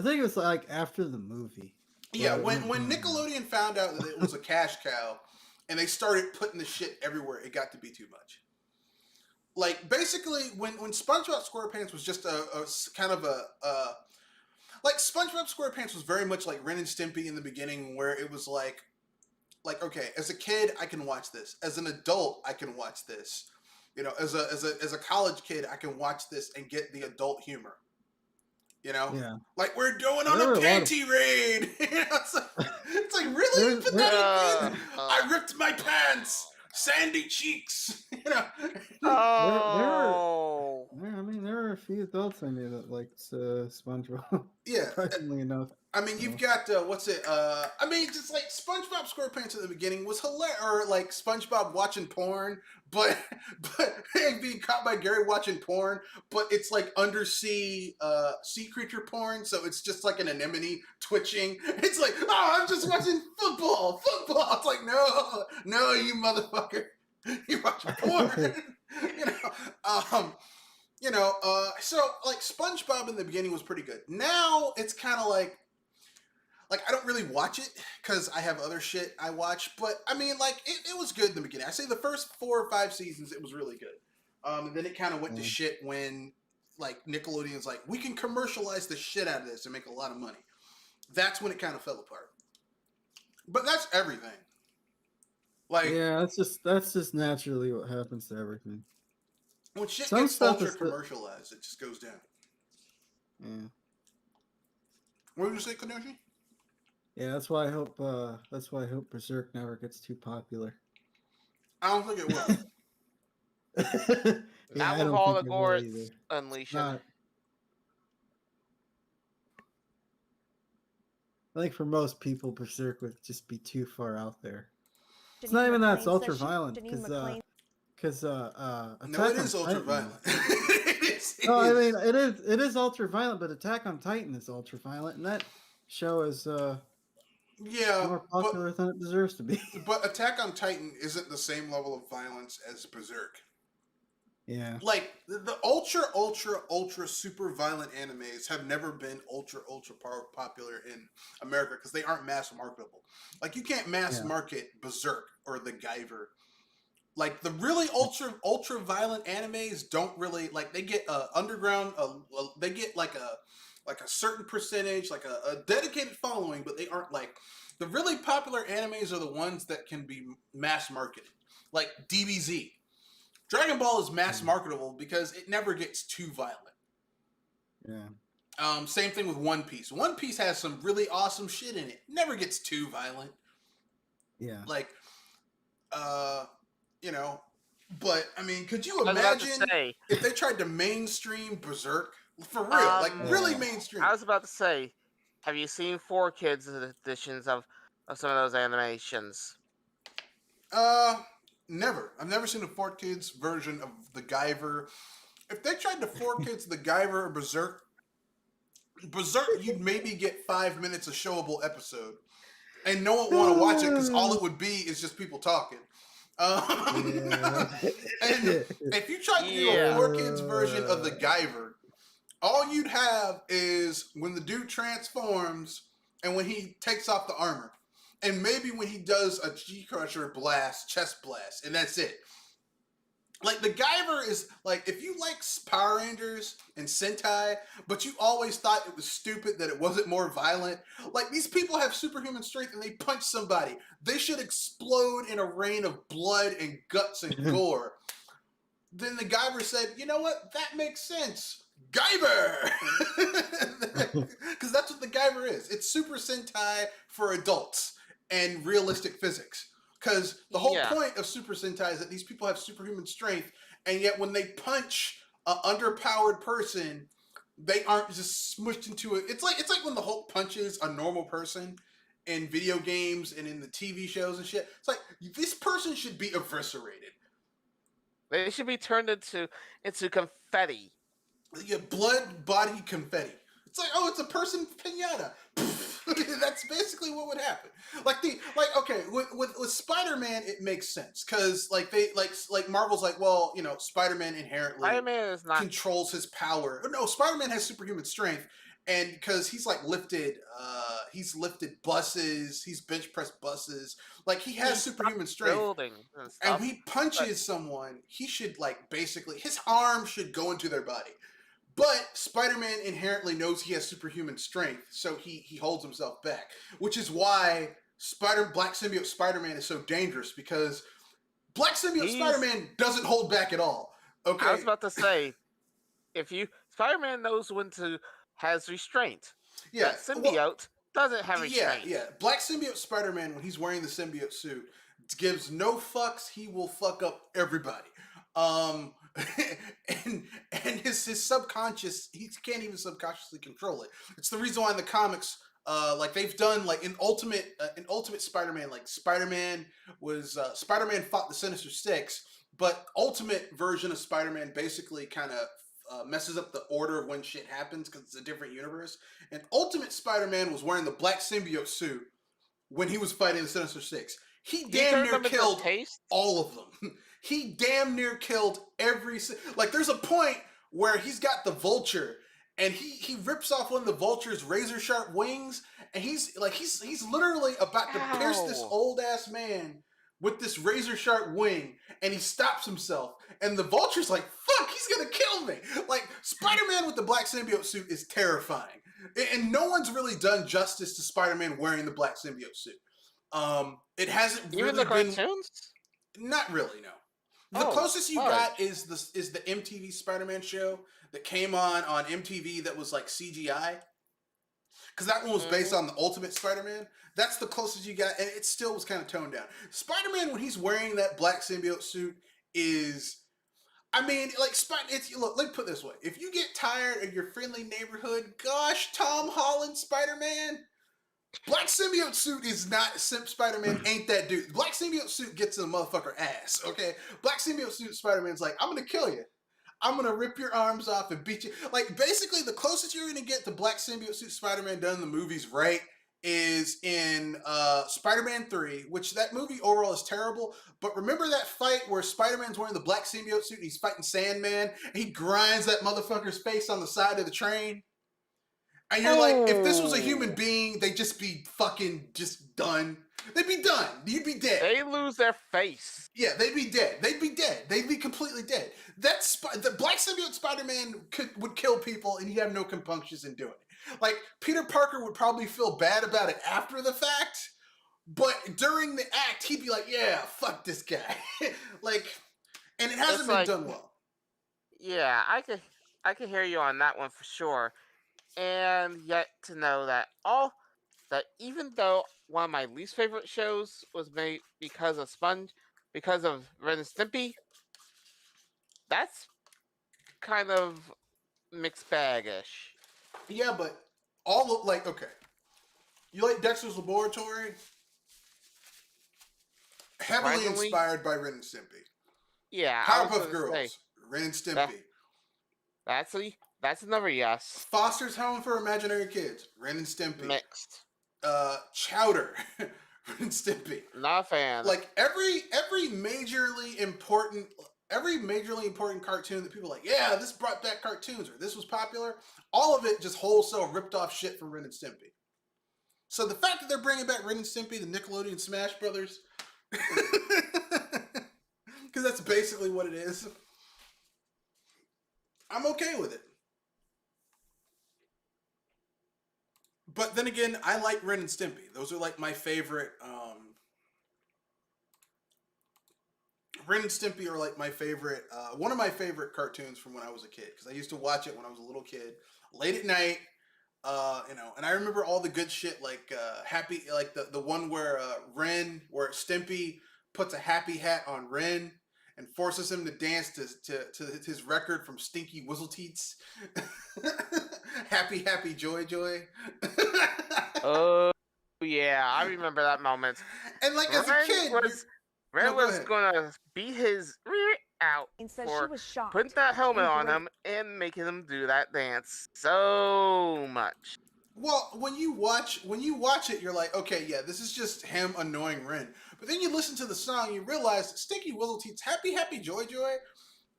think it was like after the movie. Yeah, when Nickelodeon found out that it was a cash cow, and they started putting the shit everywhere, it got to be too much. Like, basically, when SpongeBob SquarePants was just a kind of like, SpongeBob SquarePants was very much like Ren and Stimpy in the beginning, where it was like, okay, as a kid, I can watch this. As an adult, I can watch this. As a college kid, I can watch this and get the adult humor. Yeah. Like, we're going on a panty raid. It's like, really? You put that in? I ripped my pants. Sandy cheeks. Oh. There are a few adults I knew that liked SpongeBob. Yeah. Surprisingly enough. I mean, you've got, just like SpongeBob SquarePants at the beginning was hilarious, or like SpongeBob watching porn, but being caught by Gary watching porn, but it's like undersea sea creature porn, so it's just like an anemone twitching. It's like, oh, I'm just watching football. It's like, no, you motherfucker, you're watching porn. So like SpongeBob in the beginning was pretty good. Now it's kind of like I don't really watch it because I have other shit I watch, but I mean, like, it was good in the beginning. I say the first 4 or 5 seasons, it was really good. And then it kind of went to shit when, like, Nickelodeon's like, we can commercialize the shit out of this and make a lot of money. That's when it kind of fell apart. But that's everything. Like, yeah, that's just naturally what happens to everything. When shit gets ultra commercialized, it just goes down. Yeah. What did you say, Kanoshi? Yeah, that's why I hope Berserk never gets too popular. I don't think it will. Not with all the gore it's unleashing. I think for most people, Berserk would just be too far out there. It's Janine not even that it's McClain ultra says she- violent Janine McClain. because No, Attack it on is ultra Titan. violent. it No, I is. mean it is ultra violent, but Attack on Titan is ultra violent, and that show is Yeah, more popular than it deserves to be. but Attack on Titan isn't the same level of violence as Berserk. Yeah. Like the ultra super violent animes have never been ultra popular in America because they aren't mass marketable. Like you can't mass market Berserk or the Guyver. Like the really ultra violent animes don't really like they get underground. They get like a certain percentage, like a dedicated following, but they aren't like the really popular animes are the ones that can be mass marketed, like DBZ. Dragon Ball is mass marketable because it never gets too violent. Yeah. Same thing with One Piece. One Piece has some really awesome shit in it. Never gets too violent. Yeah. Like, you know, but I mean, could you I was about to imagine say, if they tried to mainstream Berserk for real, like really mainstream? I was about to say, have you seen 4Kids editions of some of those animations? Never. I've never seen a 4Kids version of the Guyver. If they tried to 4Kids the Guyver or Berserk, you'd maybe get 5 minutes of showable episode, and no one would want to watch it because all it would be is just people talking. And if you tried to do a 4Kids version of the Guyver, all you'd have is when the dude transforms and when he takes off the armor. And maybe when he does a G-Crusher blast, chest blast, and that's it. Like, the Guyver is, like, if you like Power Rangers and Sentai, but you always thought it was stupid that it wasn't more violent, like, these people have superhuman strength and they punch somebody. They should explode in a rain of blood and guts and gore. Then the Guyver said, you know what? That makes sense. Guyver! Because that's what the Guyver is. It's Super Sentai for adults and realistic physics. Because the whole point of Super Sentai is that these people have superhuman strength, and yet when they punch an underpowered person, they aren't just smushed into it. It's like when the Hulk punches a normal person in video games and in the TV shows and shit. It's like this person should be eviscerated. They should be turned into confetti. Yeah, blood body confetti. It's like, oh, it's a person pinata. That's basically what would happen. Okay, with Spider-Man, it makes sense because like Marvel's like, well, you know, Spider-Man inherently controls his power. No, Spider-Man has superhuman strength, and because he's lifted buses, he's bench pressed buses. Like he has superhuman strength. And when he punches someone, he should basically his arm should go into their body. But Spider-Man inherently knows he has superhuman strength, so he holds himself back. Which is why Black Symbiote Spider-Man is so dangerous, because Black Symbiote Spider-Man doesn't hold back at all. Okay. I was about to say, Spider-Man knows when to has restraint. Yeah. That symbiote doesn't have restraint. Yeah. Black Symbiote Spider-Man, when he's wearing the symbiote suit, gives no fucks. He will fuck up everybody. And his subconscious, he can't even subconsciously control it. It's the reason why in the comics, they've done in Ultimate Spider-Man, Spider-Man fought the Sinister Six, but Ultimate version of Spider-Man basically kind of messes up the order of when shit happens because it's a different universe. And Ultimate Spider-Man was wearing the black symbiote suit when he was fighting the Sinister Six. He damn near killed all of them. He damn near killed every... there's a point where he's got the Vulture, and he rips off one of the Vulture's razor-sharp wings, and he's literally about to pierce this old-ass man with this razor-sharp wing, and he stops himself, and the Vulture's like, fuck, he's gonna kill me! Spider-Man with the black symbiote suit is terrifying. And no one's really done justice to Spider-Man wearing the black symbiote suit. It hasn't really Even the been... cartoons? Not really, no. The closest you got is the MTV Spider-Man show that came on MTV that was CGI. Because that one was based on the Ultimate Spider-Man. That's the closest you got, and it still was kind of toned down. Spider-Man, when he's wearing that black symbiote suit, is... look, let me put it this way. If you get tired of your friendly neighborhood, gosh, Tom Holland Spider-Man, Black symbiote suit is not Spider-Man. Ain't that dude? Black symbiote suit gets in the motherfucker ass. Okay, Black symbiote suit Spider-Man's like, I'm gonna kill you. I'm gonna rip your arms off and beat you. Like basically, the closest you're gonna get to Black symbiote suit Spider-Man done in the movies, right? Is in Spider-Man 3, which that movie overall is terrible. But remember that fight where Spider-Man's wearing the black symbiote suit and he's fighting Sandman and he grinds that motherfucker's face on the side of the train? And you're like, if this was a human being, they'd just be fucking just done. They'd be done. You'd be dead. They lose their face. Yeah, they'd be dead. They'd be dead. They'd be completely dead. That's the Black Symbiote Spider-Man would kill people, and he'd have no compunctions in doing it. Like Peter Parker would probably feel bad about it after the fact, but during the act, he'd be like, "Yeah, fuck this guy." Like, and it hasn't been done well. Yeah, I can hear you on that one for sure. And yet to know that even though one of my least favorite shows was made because of Ren and Stimpy, that's kind of mixed bag-ish. Yeah, but all of okay, you like Dexter's Laboratory? Heavily inspired by Ren and Stimpy. Yeah, Powerpuff Girls, Ren and Stimpy. That's another yes. Foster's Home for Imaginary Kids, Ren and Stimpy. Mixed. Chowder, Ren and Stimpy. Not a fan. Like every majorly important cartoon that people are like, yeah, this brought back cartoons or this was popular. All of it just wholesale ripped off shit from Ren and Stimpy. So the fact that they're bringing back Ren and Stimpy, the Nickelodeon Smash Brothers, because that's basically what it is, I'm okay with it. But then again, I like Ren and Stimpy. Those are like my favorite. Ren and Stimpy are like my favorite. One of my favorite cartoons from when I was a kid, because I used to watch it when I was a little kid, late at night. And I remember all the good shit, like happy, like the one where where Stimpy puts a happy hat on Ren and forces him to dance to his record from Stinky Whistleteats. Happy, happy, joy, joy. Oh, yeah, I remember that moment. And like as a kid, Ren was gonna beat his rear out for putting that helmet on him and making him do that dance so much. Well, when you watch it, you're like, okay, yeah, this is just him annoying Ren. But then you listen to the song, you realize Stinky Whistleteats' Happy, Happy, Joy, Joy,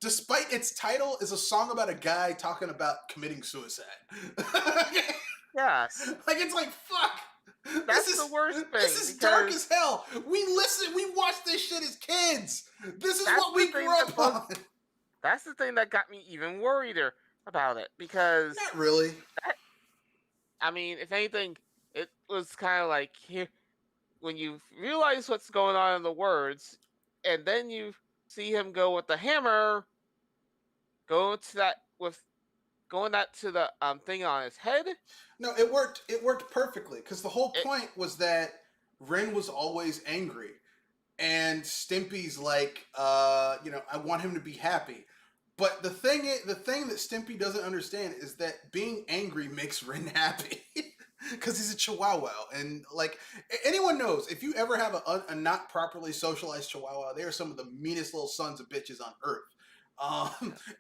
despite its title, is a song about a guy talking about committing suicide. Yes. Like, it's like, fuck. That's the worst thing. This is dark as hell. We watch this shit as kids. This is what we grew up on. That's the thing that got me even worrieder about it, because... Not really. I mean, if anything, it was kind of like, here, when you realize what's going on in the words, and then you see him go with the hammer, going that to the thing on his head. No, it worked. It worked perfectly, because the whole point was that Ren was always angry, and Stimpy's like, I want him to be happy. But the thing that Stimpy doesn't understand is that being angry makes Ren happy, because he's a Chihuahua, and like anyone knows, if you ever have a not properly socialized Chihuahua, they are some of the meanest little sons of bitches on earth.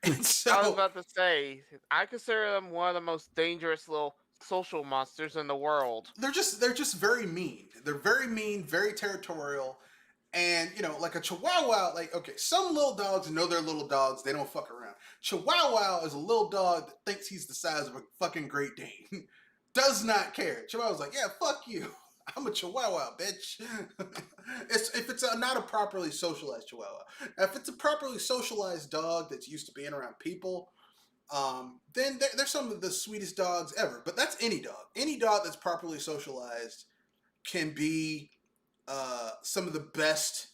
And so I was about to say, I consider them one of the most dangerous little social monsters in the world. They're just very mean. They're very mean, very territorial. And, like a Chihuahua, like, okay, some little dogs know they're little dogs. They don't fuck around. Chihuahua is a little dog that thinks he's the size of a fucking Great Dane. Does not care. Chihuahua's like, yeah, fuck you. I'm a Chihuahua, bitch. If it's not a properly socialized Chihuahua. Now, if it's a properly socialized dog that's used to being around people, then they're some of the sweetest dogs ever. But that's any dog. Any dog that's properly socialized can be some of the best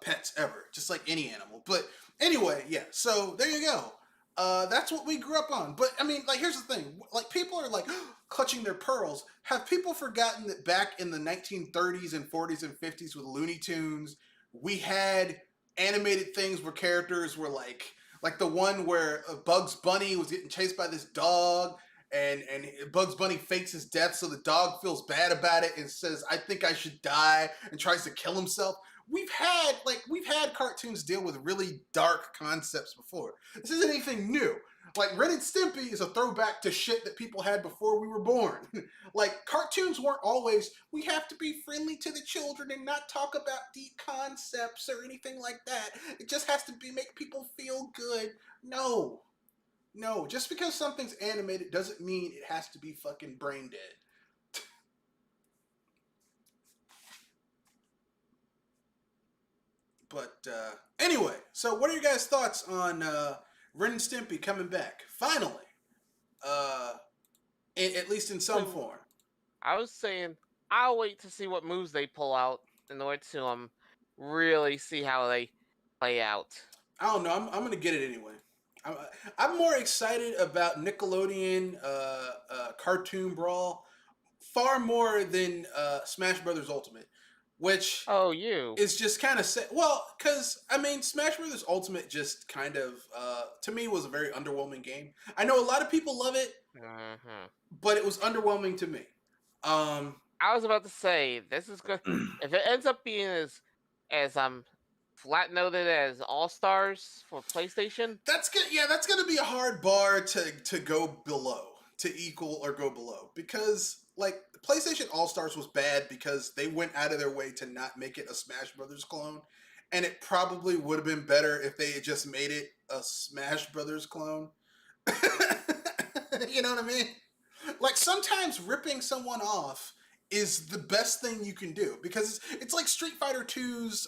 pets ever, just like any animal. But anyway, yeah, so there you go. That's what we grew up on. But I mean, like, here's the thing, like, people are like clutching their pearls. Have people forgotten that back in the 1930s and 40s and 50s with Looney Tunes, we had animated things where characters were like the one where Bugs Bunny was getting chased by this dog, and Bugs Bunny fakes his death so the dog feels bad about it and says, "I think I should die," and tries to kill himself. We've had cartoons deal with really dark concepts before. This isn't anything new. Like Ren and Stimpy is a throwback to shit that people had before we were born. Like cartoons weren't always, we have to be friendly to the children and not talk about deep concepts or anything like that. It just has to be make people feel good. No. No, just because something's animated doesn't mean it has to be fucking brain dead. But anyway, so what are your guys' thoughts on Ren and Stimpy coming back finally? At least in some form. I was saying I'll wait to see what moves they pull out in order to really see how they play out. I don't know. I'm gonna get it anyway. I'm more excited about Nickelodeon Cartoon Brawl far more than Smash Brothers Ultimate, which is just kind of well, because I mean Smash Brothers Ultimate just kind of to me was a very underwhelming game. I know a lot of people love it, but it was underwhelming to me. I was about to say this is good. If it ends up being as flat noted as All Stars for PlayStation, that's good. Yeah, that's gonna be a hard bar to go below, to equal or go below, because like PlayStation All Stars was bad because they went out of their way to not make it a Smash Brothers clone, and it probably would have been better if they had just made it a Smash Brothers clone. You know what I mean? Like sometimes ripping someone off is the best thing you can do, because it's like Street Fighter 2's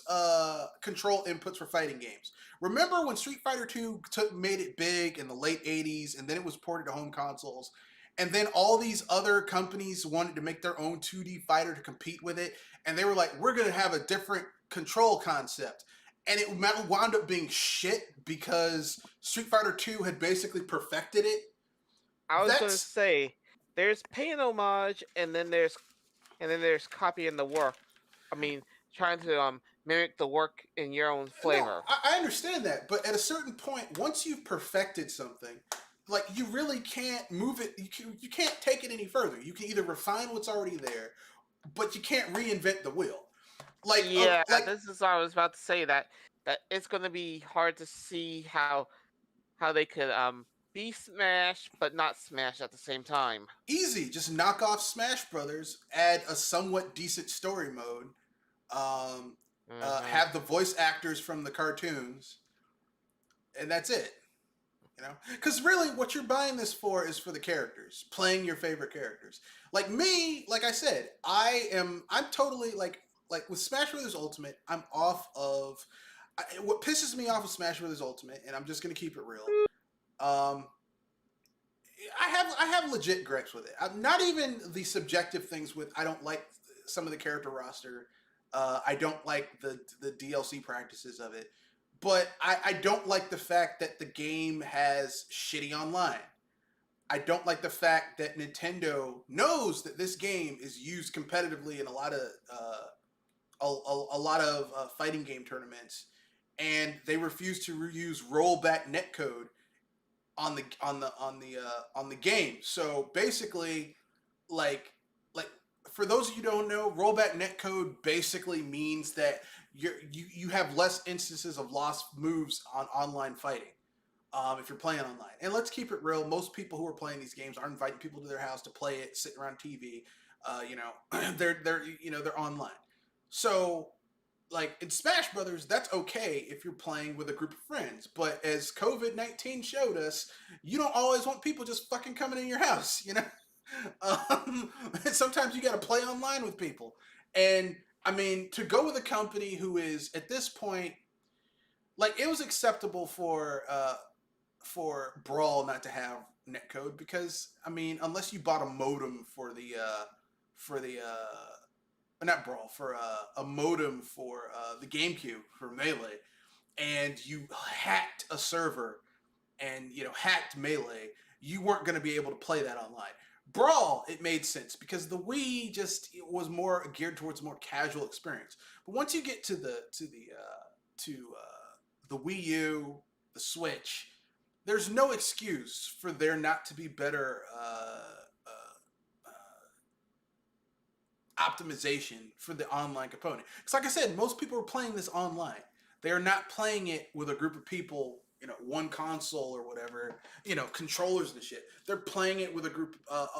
control inputs for fighting games. Remember when Street Fighter 2 made it big in the late 80s, and then it was ported to home consoles, and then all these other companies wanted to make their own 2D fighter to compete with it, and they were like, we're going to have a different control concept. And it wound up being shit because Street Fighter 2 had basically perfected it. I was going to say, there's paying homage, and then there's copying the work. I mean, trying to mimic the work in your own flavor. No, I understand that, but at a certain point, once you've perfected something, like you really can't move it. You can't take it any further. You can either refine what's already there, but you can't reinvent the wheel. Like this is what I was about to say, that it's going to be hard to see how they could be Smash but not Smash at the same time. Easy, just knock off Smash Brothers, add a somewhat decent story mode, have the voice actors from the cartoons, and that's it. You know, because really, what you're buying this for is for the characters, playing your favorite characters. Like me, like I said, I'm totally like with Smash Brothers Ultimate, I'm off of. What pisses me off with Smash Brothers Ultimate, and I'm just gonna keep it real. I have legit gripes with it. I'm not even the subjective things with. I don't like some of the character roster. I don't like the DLC practices of it. But I don't like the fact that the game has shitty online. I don't like the fact that Nintendo knows that this game is used competitively in a lot of fighting game tournaments, and they refuse to use rollback netcode on the game. So basically, like for those of you who don't know, rollback netcode basically means that you have less instances of lost moves on online fighting if you're playing online. And let's keep it real, most people who are playing these games aren't inviting people to their house to play it, sitting around TV. They're online. So like in Smash Brothers, that's okay if you're playing with a group of friends. But as COVID-19 showed us, you don't always want people just fucking coming in your house, you know? Sometimes you got to play online with people. And I mean, to go with a company who is at this point, like it was acceptable for Brawl not to have netcode because I mean, unless you bought a modem for not Brawl, for a modem for the GameCube for Melee, and you hacked a server and hacked Melee, you weren't going to be able to play that online. Brawl, it made sense because the Wii just was more geared towards a more casual experience. But once you get to the Wii U, the Switch, there's no excuse for there not to be better optimization for the online component. Because, like I said, most people are playing this online. They are not playing it with a group of people, one console or whatever, controllers and shit. They're playing it with a group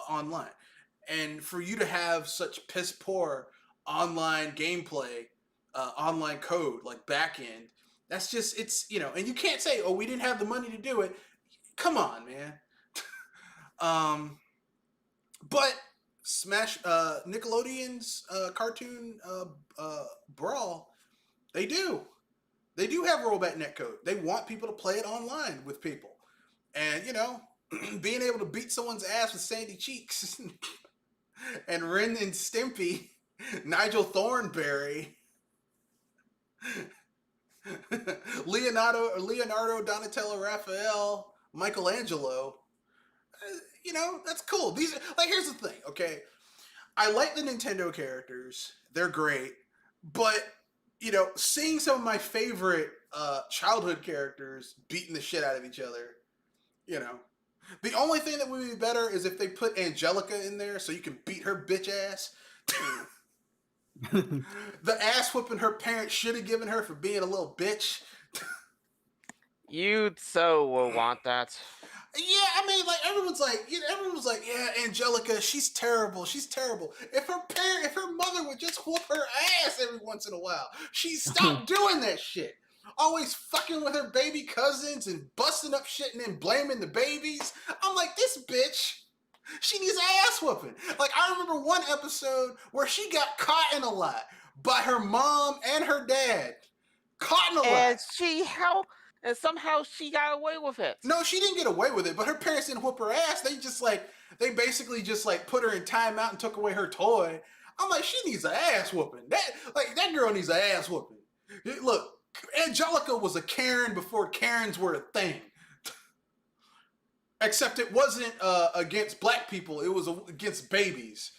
online. And for you to have such piss poor online gameplay, online code, like back end, that's just, and you can't say, oh, we didn't have the money to do it. Come on, man. But Smash, Nickelodeon's cartoon Brawl, they do have rollback netcode. They want people to play it online with people, and being able to beat someone's ass with sandy cheeks, and Ren and Stimpy, Nigel Thornberry, Leonardo, Donatello, Raphael, Michelangelo. That's cool. These here's the thing, okay? I like the Nintendo characters. They're great. But, seeing some of my favorite childhood characters beating the shit out of each other, the only thing that would be better is if they put Angelica in there so you can beat her bitch ass. The ass whooping her parents should have given her for being a little bitch. You'd so will want that. Yeah, I mean, everyone's like, yeah, Angelica, she's terrible. If her mother would just whoop her ass every once in a while, she'd stop doing that shit. Always fucking with her baby cousins and busting up shit and then blaming the babies. I'm like, this bitch, she needs an ass whooping. I remember one episode where she got caught in a lie by her mom and her dad. Caught in a lie. And somehow she got away with it. No, she didn't get away with it, but her parents didn't whoop her ass. They basically just put her in timeout and took away her toy. I'm like, she needs an ass whooping. That girl needs an ass whooping. Look, Angelica was a Karen before Karens were a thing. Except it wasn't against black people. It was against babies.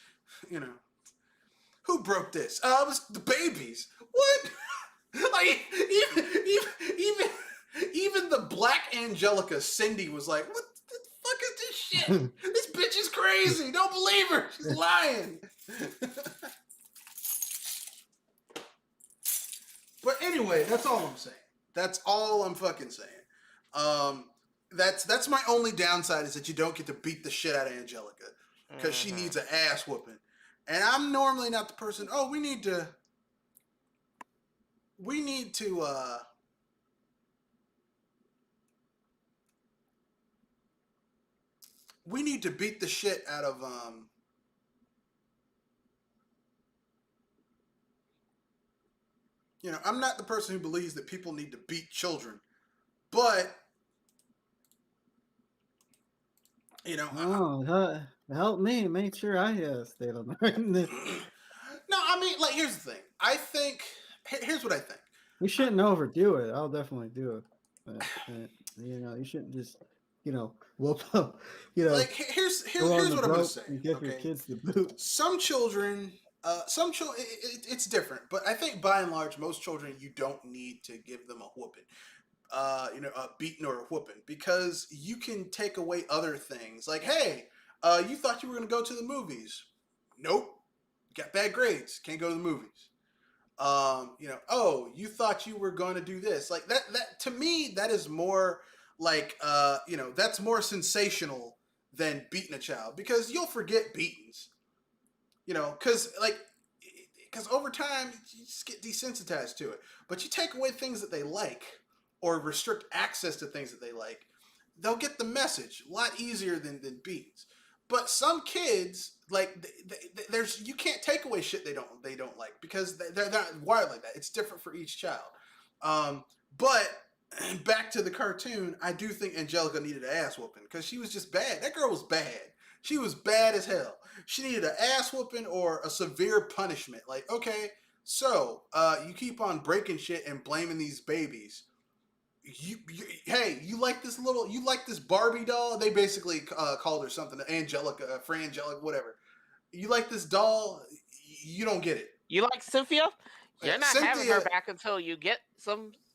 Who broke this? It was the babies. What? Even the black Angelica, Cindy, was like, what the fuck is this shit? This bitch is crazy. Don't believe her. She's lying. But anyway, that's all I'm saying. That's all I'm fucking saying. That's my only downside is that you don't get to beat the shit out of Angelica. Because she needs an ass whooping. And I'm normally not the person, we need to beat the shit out of I'm not the person who believes that people need to beat children, but help me make sure I stay on the right. No, I mean, here's the thing. Here's what I think. We shouldn't overdo it. I'll definitely do it. But, you shouldn't just, whoop up. Here's what I'm going to say. And give your kids the boot. Some children, it's different. But I think by and large, most children, you don't need to give them a whooping. A beating or a whooping. Because you can take away other things. Like, hey, you thought you were going to go to the movies. Nope. Got bad grades. Can't go to the movies. You thought you were going to do this. That to me, that is more that's more sensational than beating a child, because you'll forget beatings, because over time you just get desensitized to it. But you take away things that they like or restrict access to things that they like, they'll get the message a lot easier than beatings. But some kids, you can't take away shit they don't like, because they're not wired like that. It's different for each child. But back to the cartoon, I do think Angelica needed an ass whooping, because she was just bad. That girl was bad. She was bad as hell. She needed an ass whooping or a severe punishment. Okay, so you keep on breaking shit and blaming these babies. You like this Barbie doll? They basically called her something, Angelica, Frangelica, whatever. You like this doll? You don't get it. You like Cynthia? You're not having her back until you get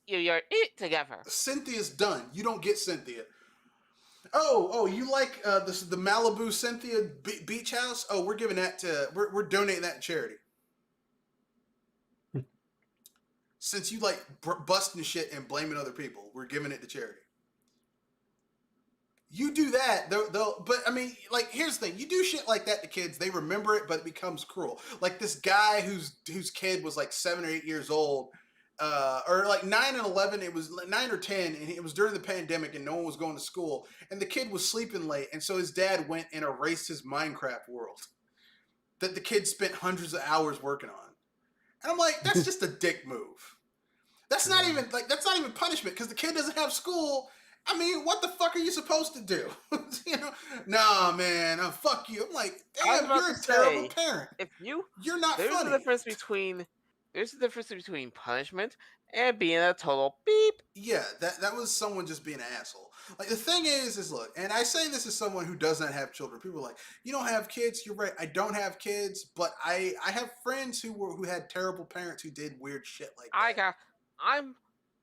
your it together. Cynthia's done. You don't get Cynthia. Oh, you like the Malibu Cynthia Beach House? Oh, we're giving that to we're donating that to charity. Since you like busting shit and blaming other people, we're giving it to charity. You do that, they'll. But I mean, like, here's the thing: you do shit like that to kids, they remember it, but it becomes cruel. Like this guy whose kid was like 7 or 8 years old, or like 9 and 11. It was 9 or 10, and it was during the pandemic, and no one was going to school, and the kid was sleeping late, and so his dad went and erased his Minecraft world that the kid spent hundreds of hours working on. And I'm like, that's just a dick move. That's not even punishment because the kid doesn't have school. I mean, what the fuck are you supposed to do? You know, nah, man, fuck you. I'm like, I was damn, about you're to a terrible say, parent. if you You're not there's a funny. difference between punishment and being a total beep. Yeah, that was someone just being an asshole. Like the thing is look, and I say this as someone who does not have children. People are like, you don't have kids. You're right. I don't have kids, but I have friends who had terrible parents who did weird shit like I that. got I'm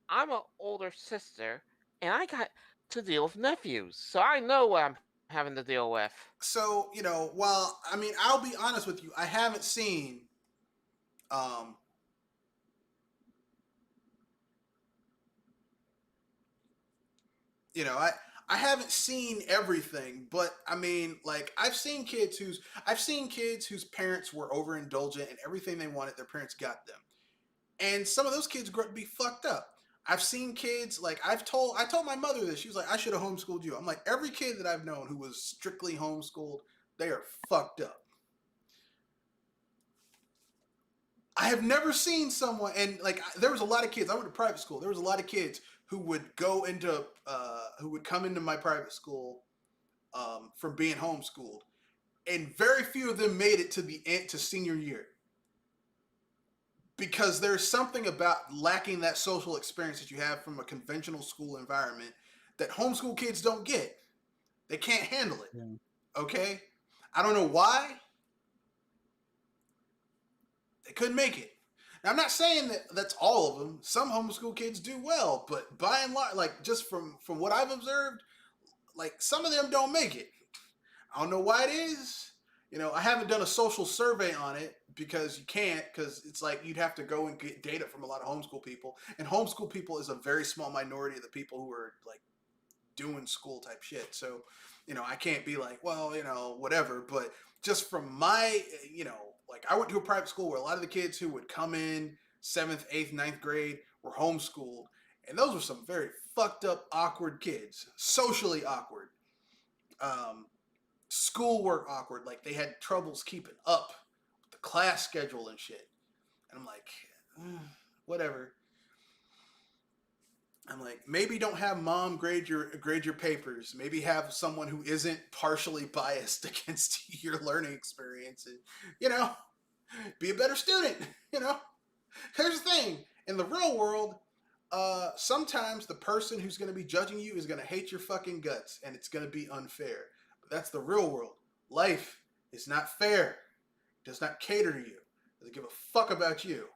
I'm an older sister, and I got to deal with nephews, so I know what I'm having to deal with. So while I mean, I'll be honest with you, I haven't seen um I haven't seen everything, but I mean, like I've seen kids whose parents were overindulgent and everything they wanted, their parents got them. And some of those kids grew up to be fucked up. I've seen kids like I told my mother this. She was like, I should have homeschooled you. I'm like, every kid that I've known who was strictly homeschooled, they are fucked up. I have never seen someone, and like there was a lot of kids. I went to private school. There was a lot of kids who would who would come into my private school from being homeschooled, and very few of them made it to the end to senior year because there's something about lacking that social experience that you have from a conventional school environment that homeschool kids don't get. They can't handle it. Yeah. Okay, I don't know why they couldn't make it. Now, I'm not saying that that's all of them. Some homeschool kids do well, but by and large, like just from what I've observed, like some of them don't make it. I don't know why it is. I haven't done a social survey on it because you can't, because it's like you'd have to go and get data from a lot of homeschool people, and homeschool people is a very small minority of the people who are like doing school type shit. So, I can't be like, well, whatever. But just from my, like I went to a private school where a lot of the kids who would come in 7th, 8th, 9th grade were homeschooled. And those were some very fucked up, awkward kids, socially awkward, um, schoolwork awkward. Like they had troubles keeping up with the class schedule and shit. And I'm like, whatever. I'm like, maybe don't have mom grade your papers. Maybe have someone who isn't partially biased against your learning experience, and be a better student. Here's the thing: in the real world, sometimes the person who's going to be judging you is going to hate your fucking guts, and it's going to be unfair. But that's the real world. Life is not fair. It does not cater to you. It doesn't give a fuck about you.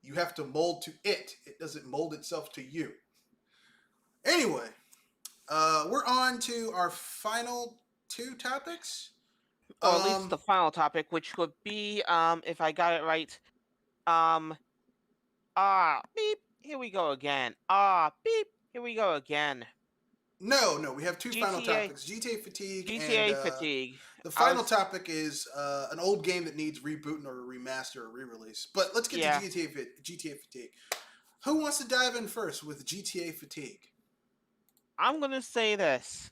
You have to mold to it. It doesn't mold itself to you. Anyway, we're on to our final two topics. Or at least the final topic, which would be, if I got it right, beep, here we go again. Beep, here we go again. No, we have two final GTA topics: GTA Fatigue GTA and Fatigue. the final topic is an old game that needs rebooting or a remaster or re-release. But let's get to GTA Fatigue. Who wants to dive in first with GTA Fatigue? I'm gonna say this.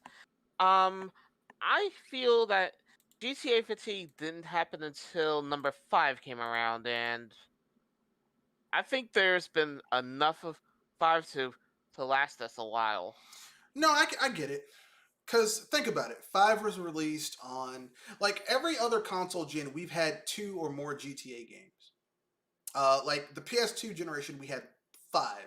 I feel that GTA Fatigue didn't happen until number 5 came around, and I think there's been enough of 5 to last us a while. No, I get it. Because think about it. 5 was released on, like every other console gen, we've had 2 or more GTA games. Like the PS2 generation, we had 5.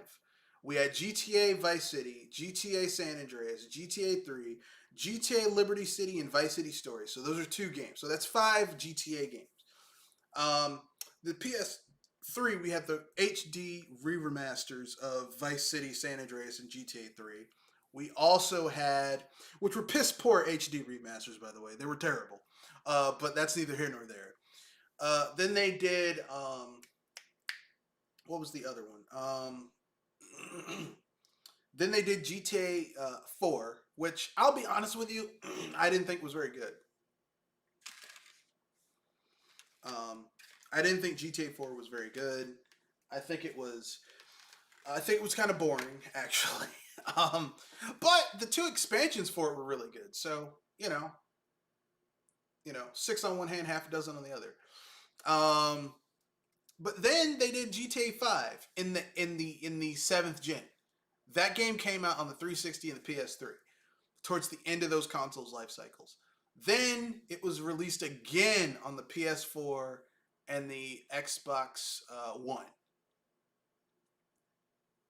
We had GTA Vice City, GTA San Andreas, GTA 3, GTA Liberty City, and Vice City Stories. So those are 2 games. So that's 5 GTA games. The PS3, we had the HD re-remasters of Vice City, San Andreas, and GTA 3. We also had, which were piss poor HD remasters, by the way. They were terrible. But that's neither here nor there. Then they did, what was the other one? Then they did GTA 4, which I'll be honest with you, I didn't think was very good. I didn't think GTA 4 was very good. I think it was kind of boring, actually. But the two expansions for it were really good. So six on one hand, half a dozen on the other. But then they did GTA 5 in the seventh gen. That game came out on the 360 and the PS3 towards the end of those consoles' life cycles. Then it was released again on the PS4 and the Xbox One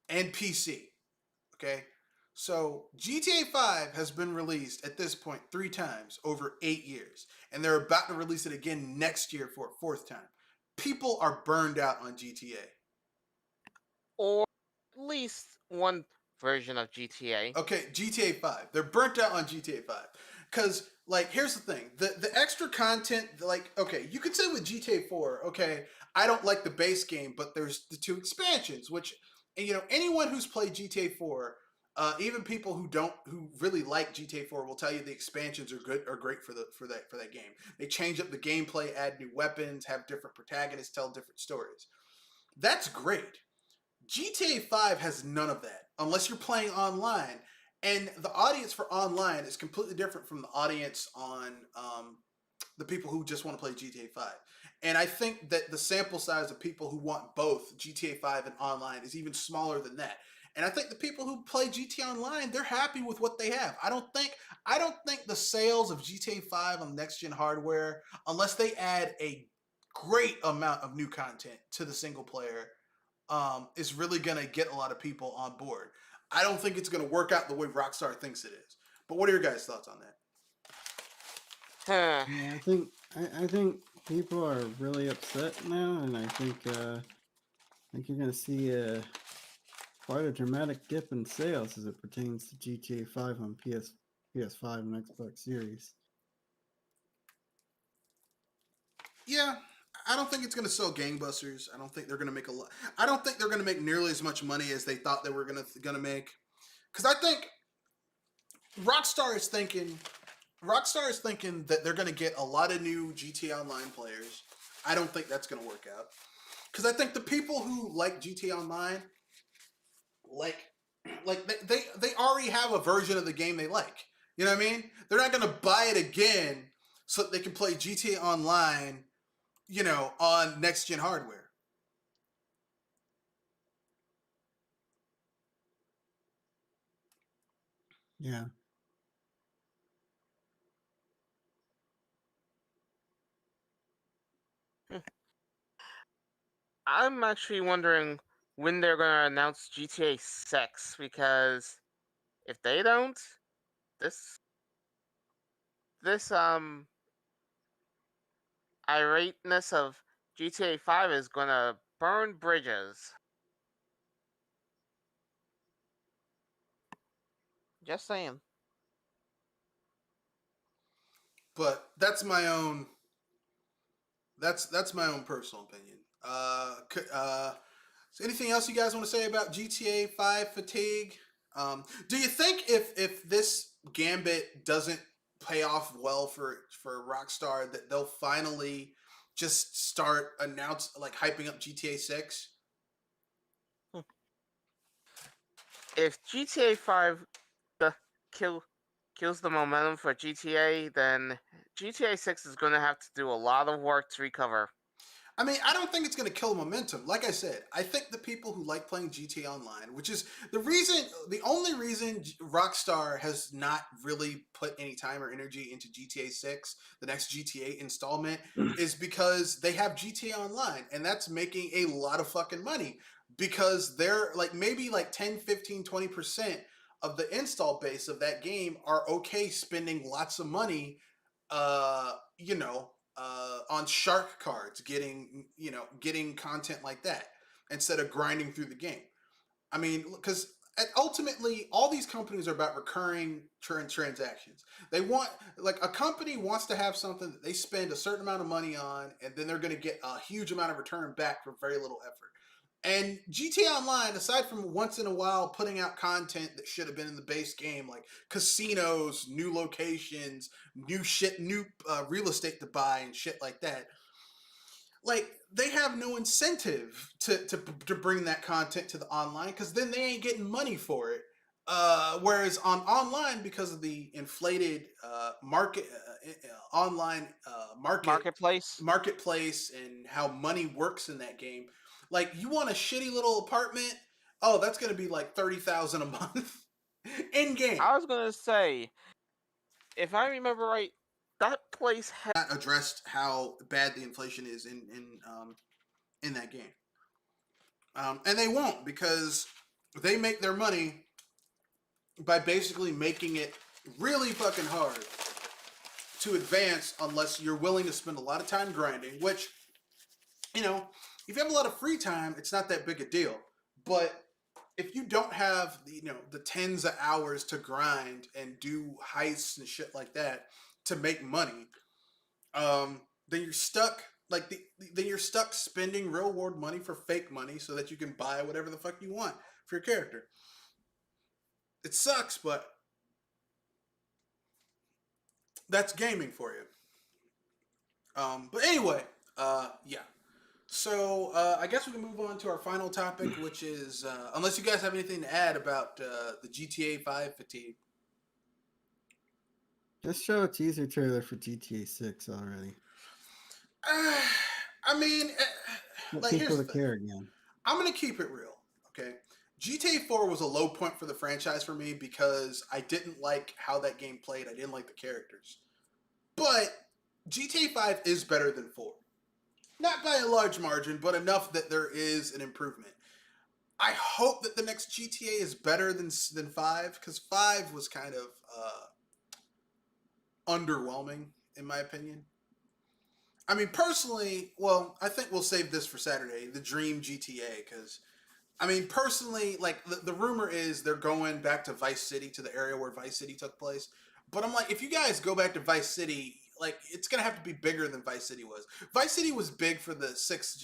and PC. Okay, so GTA 5 has been released at this point 3 times over 8 years, and they're about to release it again next year for a 4th time. People are burned out on GTA. Or at least one version of GTA. Okay, GTA 5. They're burnt out on GTA 5. Because, like, here's the thing. The extra content, like, okay, you could say with GTA 4, okay, I don't like the base game, but there's the 2 expansions, which, anyone who's played GTA 4, even people who really like GTA 4 will tell you the expansions are great for that game. They change up the gameplay, add new weapons, have different protagonists, tell different stories. That's great. GTA 5 has none of that unless you're playing online, and the audience for online is completely different from the audience on the people who just want to play GTA 5. And I think that the sample size of people who want both GTA 5 and online is even smaller than that. And I think the people who play GTA Online, they're happy with what they have. I don't think the sales of GTA 5 on next gen hardware, unless they add a great amount of new content to the single player, is really gonna get a lot of people on board. I don't think it's gonna work out the way Rockstar thinks it is. But what are your guys' thoughts on that? Yeah, I think people are really upset now, and I think you're gonna see quite a dramatic dip in sales as it pertains to GTA 5 on PS5 and Xbox Series. Yeah, I don't think it's going to sell gangbusters. I don't think they're going to make a lot. I don't think they're going to make nearly as much money as they thought they were going to make. Because I think Rockstar is thinking that they're going to get a lot of new GTA Online players. I don't think that's going to work out. Because I think the people who like GTA Online, like they already have a version of the game they like. You know what I mean? They're not going to buy it again so that they can play GTA Online, on next gen hardware. Yeah. I'm actually wondering when they're going to announce GTA 6, because if they don't, this irateness of GTA 5 is going to burn bridges. Just saying. But that's my own. That's my own personal opinion. So anything else you guys want to say about GTA 5 fatigue? Do you think if this gambit doesn't pay off well for Rockstar, that they'll finally just start hyping up GTA 6? If GTA 5 kills the momentum for GTA, then GTA 6 is going to have to do a lot of work to recover. I mean, I don't think it's going to kill momentum. Like I said, I think the people who like playing GTA Online, which is the only reason Rockstar has not really put any time or energy into GTA 6, the next GTA installment, is because they have GTA Online, and that's making a lot of fucking money because they're maybe 10, 15, 20% of the install base of that game are okay spending lots of money, on shark cards, getting content like that instead of grinding through the game. I mean, because ultimately, all these companies are about recurring transactions. They want, like, a company wants to have something that they spend a certain amount of money on, and then they're going to get a huge amount of return back for very little effort. And GTA Online, aside from once in a while putting out content that should have been in the base game, like casinos, new locations, new real estate to buy, and shit like that, like they have no incentive to bring that content to the online because then they ain't getting money for it. Whereas on online, because of the inflated online Marketplace. marketplace and how money works in that game, like you want a shitty little apartment, oh, that's gonna be like 30,000 a month in game. I was gonna say, if I remember right, that place had. Not addressed how bad the inflation is in that game. And they won't because they make their money by basically making it really fucking hard to advance unless you're willing to spend a lot of time grinding, which, you know, if you have a lot of free time, it's not that big a deal. But if you don't have the tens of hours to grind and do heists and shit like that to make money, then you're stuck. Then you're stuck spending real world money for fake money so that you can buy whatever the fuck you want for your character. It sucks, but that's gaming for you. But anyway, yeah. So I guess we can move on to our final topic, which is unless you guys have anything to add about the GTA 5 fatigue. Just show a teaser trailer for GTA 6 already. I mean, Let like, here's people the to thing. care again. I'm gonna keep it real, okay? GTA 4 was a low point for the franchise for me because I didn't like how that game played. I didn't like the characters. But GTA 5 is better than 4. Not by a large margin, but enough that there is an improvement. I hope that the next GTA is better than 5, because 5 was kind of underwhelming, in my opinion. I mean, personally, well, I think we'll save this for Saturday, the Dream GTA, because, I mean, personally, like, the rumor is they're going back to Vice City, to the area where Vice City took place. But I'm like, if you guys go back to Vice City, like, it's gonna have to be bigger than Vice City was. Vice City was big for the sixth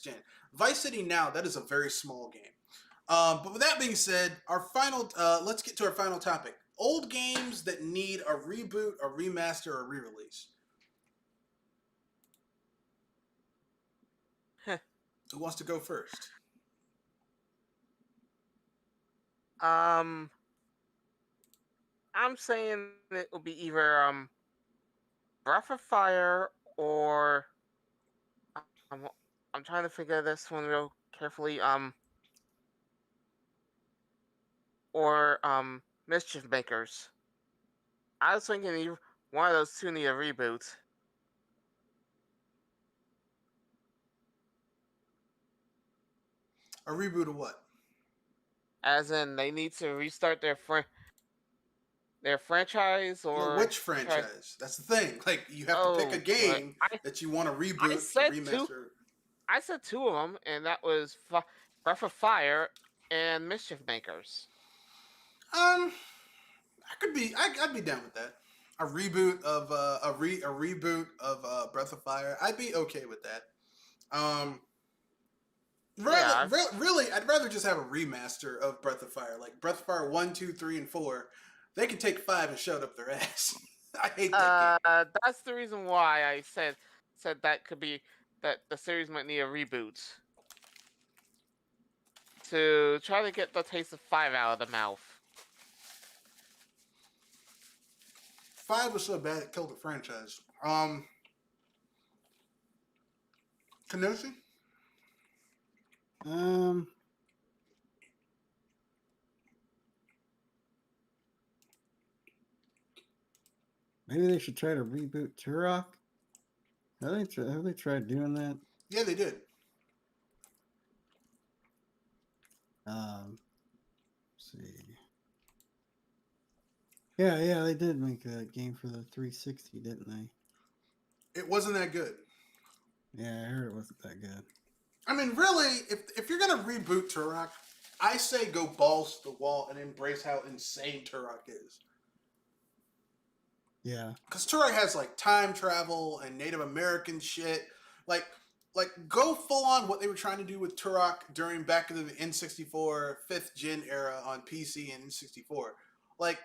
gen. Vice City now, that is a very small game. But with that being said, let's get to our final topic: old games that need a reboot, a remaster, or a re-release. Who wants to go first? I'm saying it will be either Breath of Fire or I'm, I'm trying to figure this one real carefully. Or Mischief Makers. I was thinking one of those two need a reboot. A reboot of what? As in, they need to restart their franchise Well, or which franchise? That's the thing. Like, you have to pick a Oh, but game that you want to I reboot, said two. remaster. I said two of them, and that was Breath of Fire and Mischief Makers. I'd be down with that. A reboot of a reboot of Breath of Fire. I'd be okay with that. Yeah, Really, I'd rather just have a remaster of Breath of Fire, like Breath of Fire 1, 2, 3, and 4. They can take 5 and shove it up their ass. I hate that game. that's the reason why I said that could be that the series might need a reboot to try to get the taste of 5 out of the mouth. 5 was so bad it killed the franchise. Kenoshi? Maybe they should try to reboot Turok. Have they tried doing that? Yeah, they did. Let's see. Yeah, they did make that game for the 360, didn't they? It wasn't that good. Yeah, I heard it wasn't that good. I mean, really, if you're gonna reboot Turok, I say go balls to the wall and embrace how insane Turok is. Yeah. Because Turok has like time travel and Native American shit. Like go full on what they were trying to do with Turok during back in the N64 5th gen era on PC and N64. Like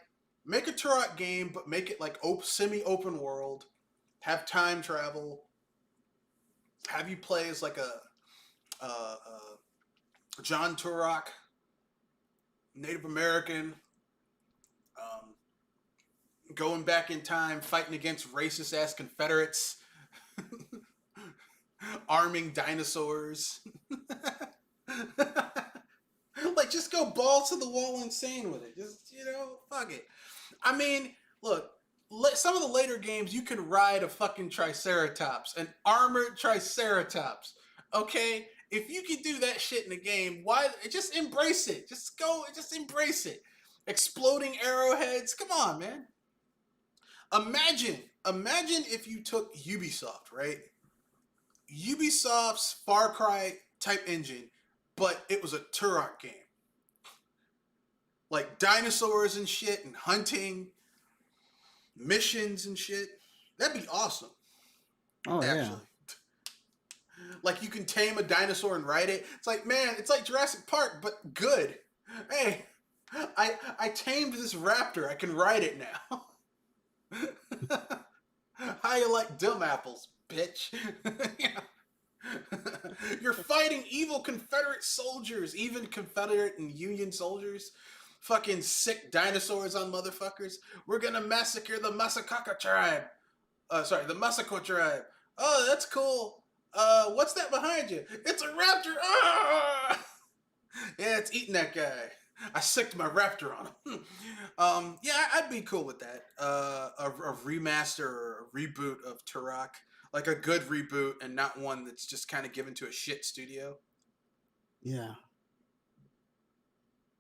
make a Turok game, but make it like semi-open world. Have time travel. Have you play as like a John Turok, Native American, going back in time, fighting against racist ass Confederates, arming dinosaurs. Like, just go balls to the wall insane with it. Just, fuck it. I mean, look, some of the later games, you can ride a fucking Triceratops, an armored Triceratops. Okay? If you can do that shit in the game, why? Just embrace it. Just embrace it. Exploding arrowheads. Come on, man. Imagine if you took Ubisoft, right? Ubisoft's Far Cry type engine, but it was a Turok game. Like dinosaurs and shit and hunting, missions and shit. That'd be awesome. Oh, actually. Yeah. Like you can tame a dinosaur and ride it. It's like, man, it's like Jurassic Park, but good. Hey, I tamed this raptor. I can ride it now. How you like dumb apples, bitch? You're fighting evil Confederate soldiers, even Confederate and Union soldiers. Fucking sick dinosaurs on motherfuckers. We're gonna massacre the Masakaka tribe. The Masako tribe. Oh, that's cool. What's that behind you? It's a raptor. Ah! Yeah, it's eating that guy. I sicked my raptor on him. Yeah, I'd be cool with that. A remaster or a reboot of Turok. Like a good reboot and not one that's just kind of given to a shit studio. Yeah.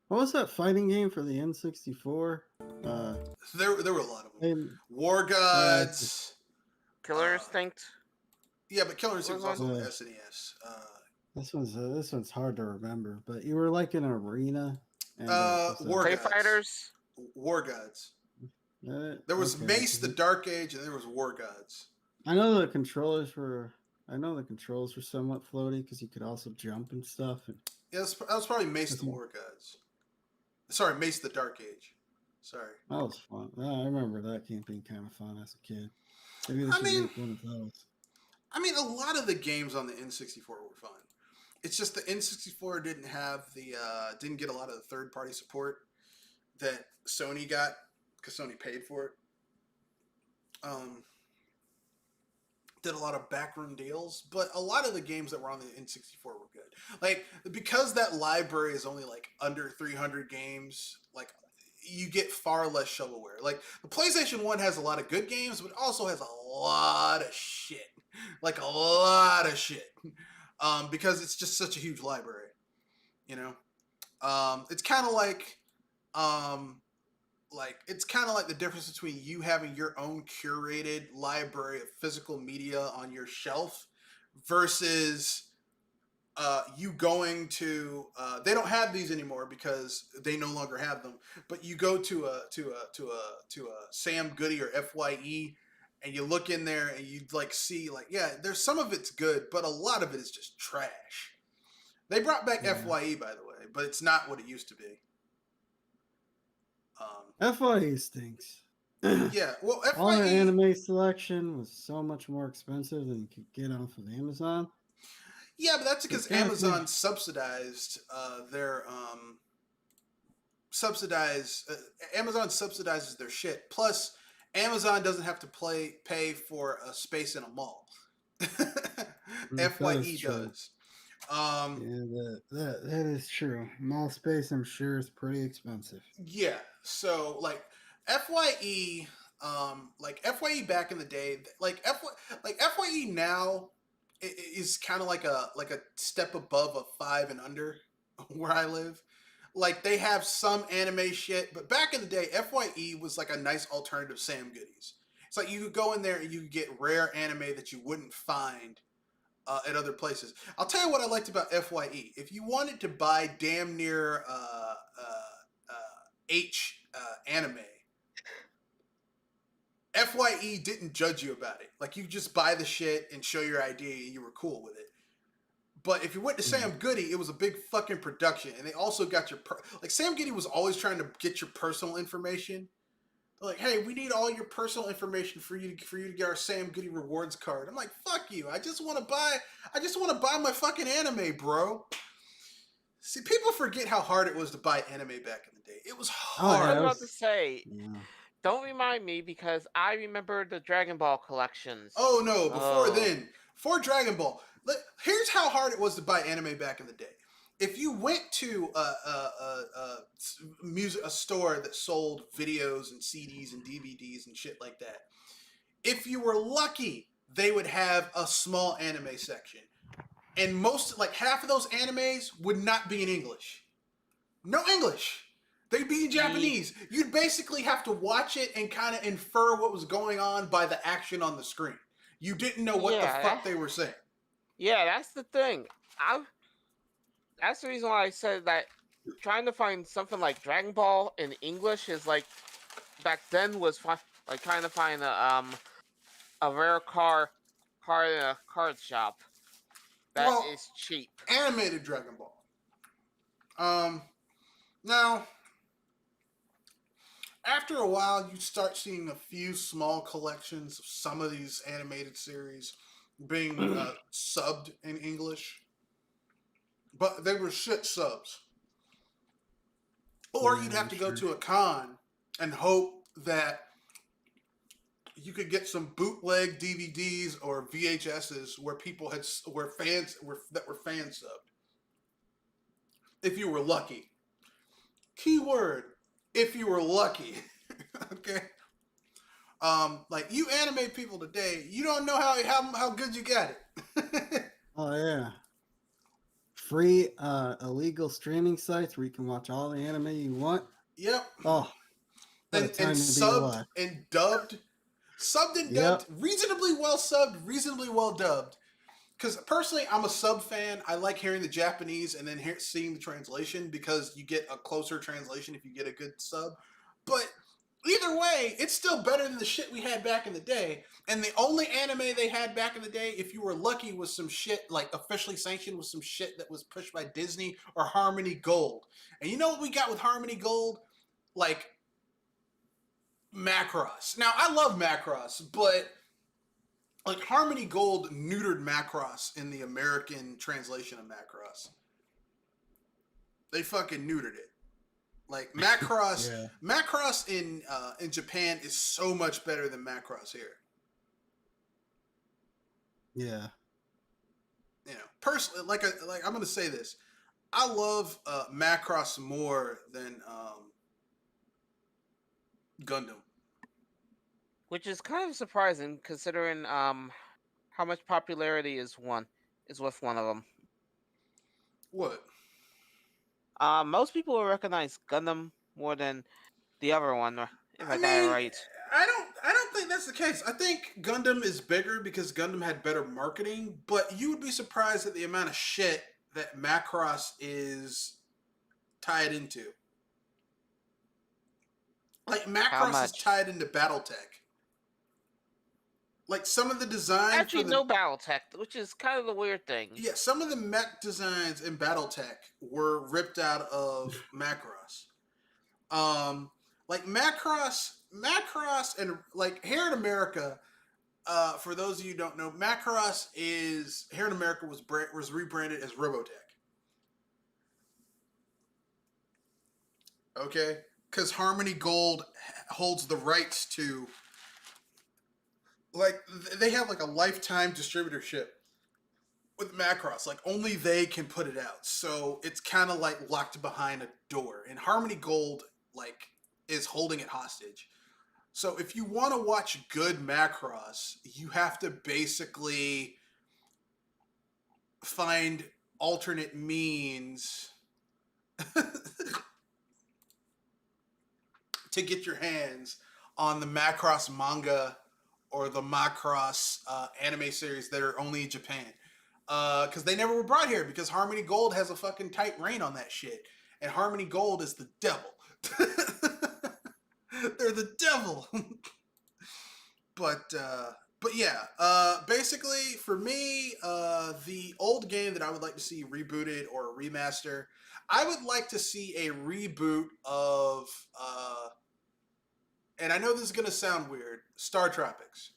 What was that fighting game for the N64? There were a lot of them. War Gods. Killer Instinct. Yeah, but Killer Instinct was also on the SNES. This one's hard to remember, but you were like in an arena. And, War Gods. Fighters. War Gods. There was Mace, the Dark Age, and there was War Gods. I know the controls were somewhat floaty because you could also jump and stuff. Yeah, that was probably Mace, the War Gods. Sorry, Mace, the Dark Age. Sorry. That was fun. I remember that game being kind of fun as a kid. Maybe they should make one of those. I mean, a lot of the games on the N64 were fun. It's just the N64 didn't get a lot of the third-party support that Sony got because Sony paid for it. Did a lot of backroom deals, but a lot of the games that were on the N64 were good. Like, because that library is only like under 300 games, like you get far less shovelware. Like the PlayStation 1 has a lot of good games, but also has a lot of shit. Like a lot of shit. Because it's just such a huge library. It's kind of like it's kind of like the difference between you having your own curated library of physical media on your shelf versus you going to they don't have these anymore because they no longer have them, but you go to a Sam Goody or FYE and you look in there and you like see like, yeah, there's some of it's good, but a lot of it is just trash. They brought back FYE, by the way, but it's not what it used to be. FYE stinks. Yeah, well, FYE... All the anime selection was so much more expensive than you could get off of Amazon. Yeah, but that's because Amazon subsidized Amazon subsidizes their shit. Plus, Amazon doesn't have to pay for a space in a mall. FYE does. That is true. Mall space, I'm sure, is pretty expensive. Yeah, so like FYE, FYE back in the day, FYE now is kind of like a step above a 5 and under where I live. Like they have some anime shit, but back in the day, FYE was like a nice alternative Sam Goodies. It's like you could go in there and you could get rare anime that you wouldn't find at other places. I'll tell you what I liked about FYE. If you wanted to buy damn near anime, FYE didn't judge you about it. Like, you just buy the shit and show your ID and you were cool with it. But if you went to Sam Goody, it was a big fucking production, and they also got your like Sam Goody was always trying to get your personal information. Like, hey, we need all your personal information for you to get our Sam Goody rewards card. I'm like, fuck you. I just want to buy my fucking anime, bro. See, people forget how hard it was to buy anime back in the day. It was hard. I was about to say, don't remind me, because I remember the Dragon Ball collections. Oh no, before Dragon Ball. Here's how hard it was to buy anime back in the day. If you went to a store that sold videos and CDs and DVDs and shit like that, if you were lucky, they would have a small anime section. And half of those animes would not be in English. No English. They'd be in Japanese. You'd basically have to watch it and kind of infer what was going on by the action on the screen. You didn't know what the fuck they were saying. Yeah, that's the thing. That's the reason why I said that trying to find something like Dragon Ball in English is like, back then was like trying to find a rare card in a card shop that is cheap. Animated Dragon Ball. Now, after a while, you start seeing a few small collections of some of these animated series being subbed in English, but they were shit subs. Or you'd have to go to a con and hope that you could get some bootleg DVDs or VHSs where fans were fan subbed. If you were lucky. Keyword, if you were lucky. Okay? Like, you anime people today, you don't know how good you got it. Oh yeah. Free illegal streaming sites where you can watch all the anime you want. Yep. Oh. And subbed and dubbed. Subbed and dubbed. Reasonably well subbed, reasonably well dubbed. Because personally, I'm a sub fan. I like hearing the Japanese and then seeing the translation, because you get a closer translation if you get a good sub. But either way, it's still better than the shit we had back in the day. And the only anime they had back in the day, if you were lucky, was some shit, like, officially sanctioned, was some shit that was pushed by Disney or Harmony Gold. And you know what we got with Harmony Gold? Like, Macross. Now, I love Macross, but like, Harmony Gold neutered Macross in the American translation of Macross. They fucking neutered it. Like, Macross, Macross in Japan is so much better than Macross here. Yeah. You know, personally, like I'm gonna say this, I love Macross more than Gundam. Which is kind of surprising, considering how much popularity is with one of them. What? Most people will recognize Gundam more than the other one, if I got it right. I don't think that's the case. I think Gundam is bigger because Gundam had better marketing, but you would be surprised at the amount of shit that Macross is tied into. Like, Macross is tied into BattleTech. Like, some of the designs... Actually, no BattleTech, which is kind of the weird thing. Yeah, some of the mech designs in BattleTech were ripped out of Macross. Like, Macross, and, like, here in America, for those of you who don't know, Macross is, here in America, was rebranded as Robotech. Okay? Because Harmony Gold holds the rights to... Like, they have, like, a lifetime distributorship with Macross. Like, only they can put it out. So, it's kind of, like, locked behind a door. And Harmony Gold, like, is holding it hostage. So, if you want to watch good Macross, you have to basically find alternate means to get your hands on the Macross manga or the Macross anime series that are only in Japan. because they never were brought here because Harmony Gold has a fucking tight rein on that shit, and Harmony Gold is the devil. They're the devil. But yeah, basically for me, the old game that I would like to see rebooted or a remaster, I would like to see a reboot of, and I know this is gonna sound weird, Star Tropics.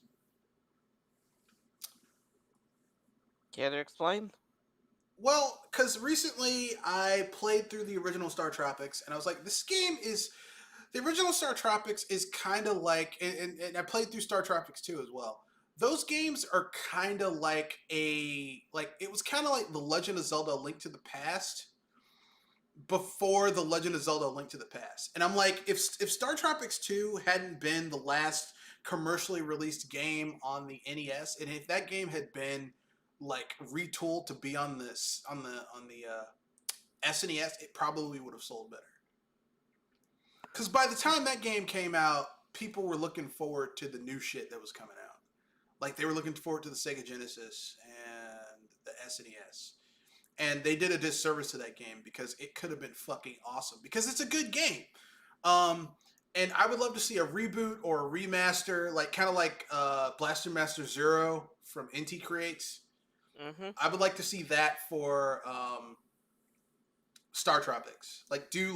Care to explain? Well, because recently I played through the original Star Tropics, and I was like, this game is. The original Star Tropics is kind of like, and I played through Star Tropics 2 as well. Those games are kind of like it was kind of like The Legend of Zelda: A Link to the Past before The Legend of Zelda: A Link to the Past. And I'm like, if Star Tropics 2 hadn't been the last commercially released game on the NES, and if that game had been like retooled to be on the SNES, it probably would have sold better. Because by the time that game came out, people were looking forward to the new shit that was coming out. Like, they were looking forward to the Sega Genesis and the SNES. And they did a disservice to that game because it could have been fucking awesome. Because it's a good game. And I would love to see a reboot or a remaster, like kind of like Blaster Master Zero from Inti Creates. Mm-hmm. I would like to see that for Star Tropics. Like, do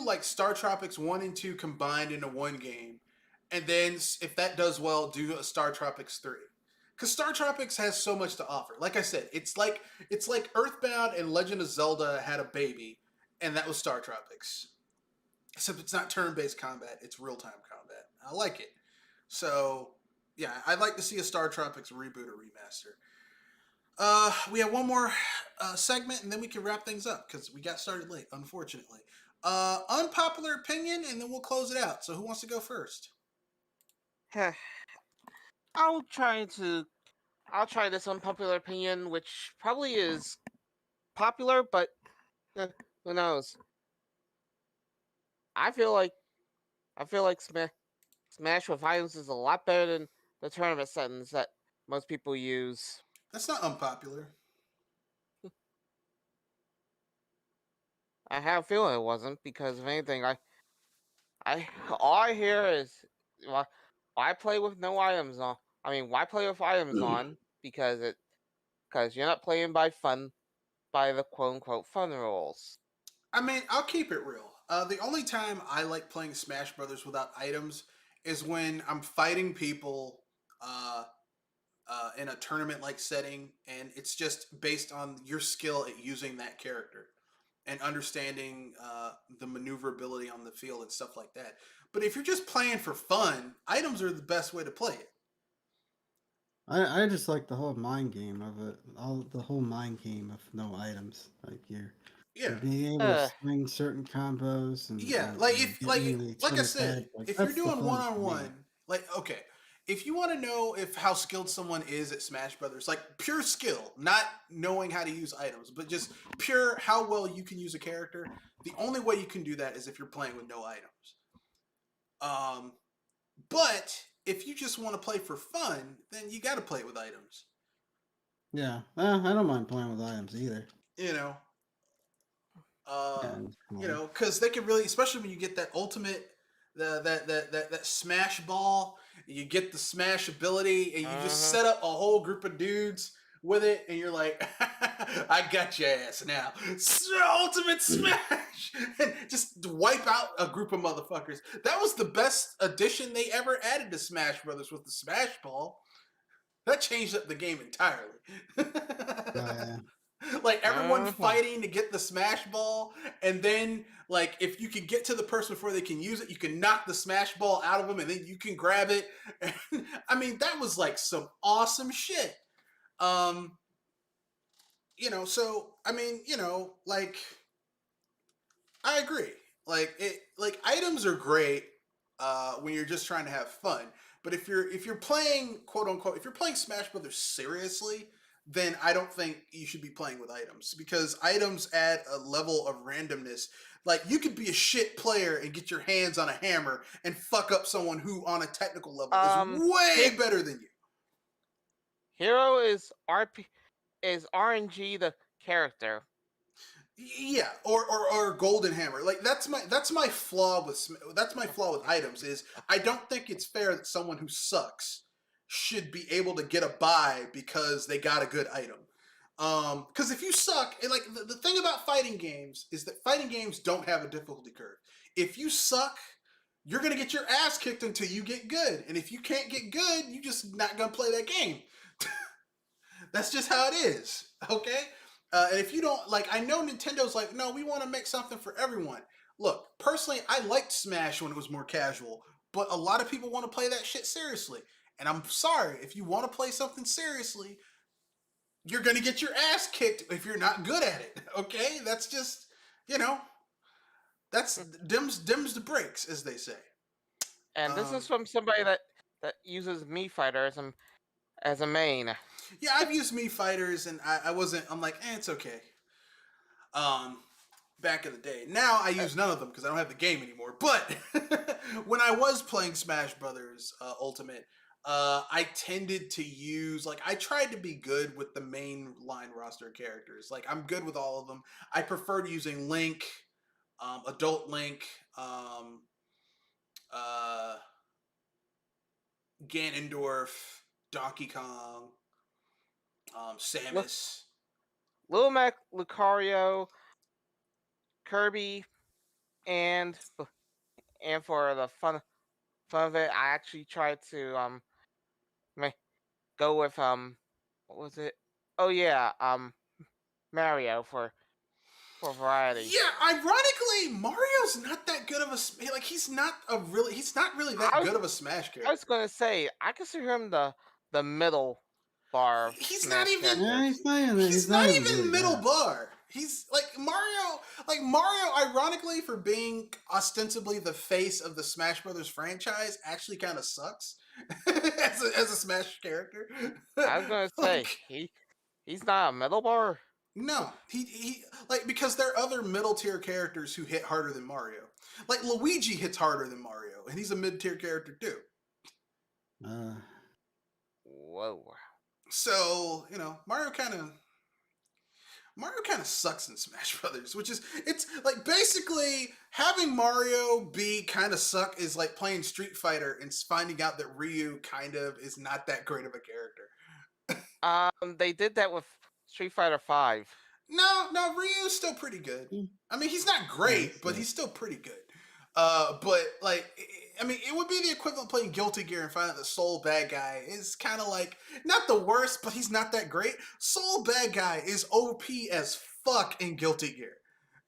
like Star Tropics 1 and 2 combined into one game. And then, if that does well, do a Star Tropics 3. Because Star Tropics has so much to offer. Like I said, it's like Earthbound and Legend of Zelda had a baby, and that was Star Tropics. Except it's not turn-based combat, it's real-time combat. I like it. So, yeah, I'd like to see a Star Tropics reboot or remaster. We have one more segment, and then we can wrap things up, because we got started late, unfortunately. Unpopular opinion, and then we'll close it out. So who wants to go first? I'll try this unpopular opinion, which probably is popular, but who knows? I feel like Smash with items is a lot better than the tournament settings that most people use. That's not unpopular. I have a feeling it wasn't, because if anything, all I hear is why play with no items on? I mean, why play with items on? Because you're not playing by the quote unquote fun rules. I mean, I'll keep it real. The only time I like playing Smash Brothers without items is when I'm fighting people in a tournament-like setting, and it's just based on your skill at using that character and understanding the maneuverability on the field and stuff like that. But if you're just playing for fun, items are the best way to play it. I just like the whole mind game of it. The whole mind game of no items. Like you're being able to swing certain combos and like I said, if you're doing one-on-one, okay, if you want to know how skilled someone is at Smash Brothers, like pure skill, not knowing how to use items, but just pure how well you can use a character, the only way you can do that is if you're playing with no items. But if you just want to play for fun, then you got to play with items. Yeah, I don't mind playing with items either. Because they can really, especially when you get that ultimate, that smash ball, you get the smash ability, and you just set up a whole group of dudes with it, and you're like, I got your ass now. Ultimate smash! And just wipe out a group of motherfuckers. That was the best addition they ever added to Smash Brothers with the smash ball. That changed up the game entirely. Like everyone fighting to get the smash ball, and then like if you can get to the person before they can use it, you can knock the smash ball out of them, and then you can grab it. And, I mean, that was like some awesome shit. So I mean, like I agree. Like items are great when you're just trying to have fun. But if you're playing quote unquote, if you're playing Smash Brothers seriously, then I don't think you should be playing with items, because items add a level of randomness. Like you could be a shit player and get your hands on a hammer and fuck up someone who on a technical level is way better than you. Hero is RNG the character? Yeah, or golden hammer. Like that's my flaw with items is I don't think it's fair that someone who sucks should be able to get a buy because they got a good item. Because if you suck, and like the thing about fighting games is that fighting games don't have a difficulty curve. If you suck, you're gonna get your ass kicked until you get good, and if you can't get good, you just not gonna play that game. That's just how it is. Okay. And if you don't like, I know Nintendo's like, no, we want to make something for everyone. Look, personally, I liked Smash when it was more casual, but a lot of people want to play that shit seriously. And I'm sorry, if you want to play something seriously, you're gonna get your ass kicked if you're not good at it. Okay, that's just that's dims the brakes, as they say. And this is from somebody that uses Mii Fighter as a main. Yeah, I've used Mii Fighters, and I wasn't. I'm like, it's okay. Back in the day. Now I use none of them because I don't have the game anymore. But when I was playing Smash Brothers Ultimate, I tended to use I tried to be good with the main line roster characters. Like I'm good with all of them. I preferred using Link, Adult Link, Ganondorf, Donkey Kong, Samus. Lil Mac, Lucario, Kirby, and for the fun of it, I actually tried to go with what was it? Oh yeah, Mario for variety. Yeah, ironically, Mario's not that good of a he's not really that good of a Smash character. I was gonna say I consider him the middle bar. He's not even. Yeah, He's not even really middle bad. bar. He's like Mario. Like Mario, ironically, for being ostensibly the face of the Smash Brothers franchise, actually kind of sucks as a Smash character. I was gonna say he's not a middle bar. No, he because there are other middle tier characters who hit harder than Mario. Like Luigi hits harder than Mario, and he's a mid tier character too. Whoa. So Mario kind of sucks in Smash Brothers, which is it's like basically having Mario be kind of suck is like playing Street Fighter and finding out that Ryu kind of is not that great of a character. They did that with Street Fighter V. No, Ryu's still pretty good. I mean, he's not great, but he's still pretty good. But I mean, it would be the equivalent of playing Guilty Gear and finding out the Soul Bad Guy is kind of like not the worst, but he's not that great. Soul Bad Guy is OP as fuck in Guilty Gear.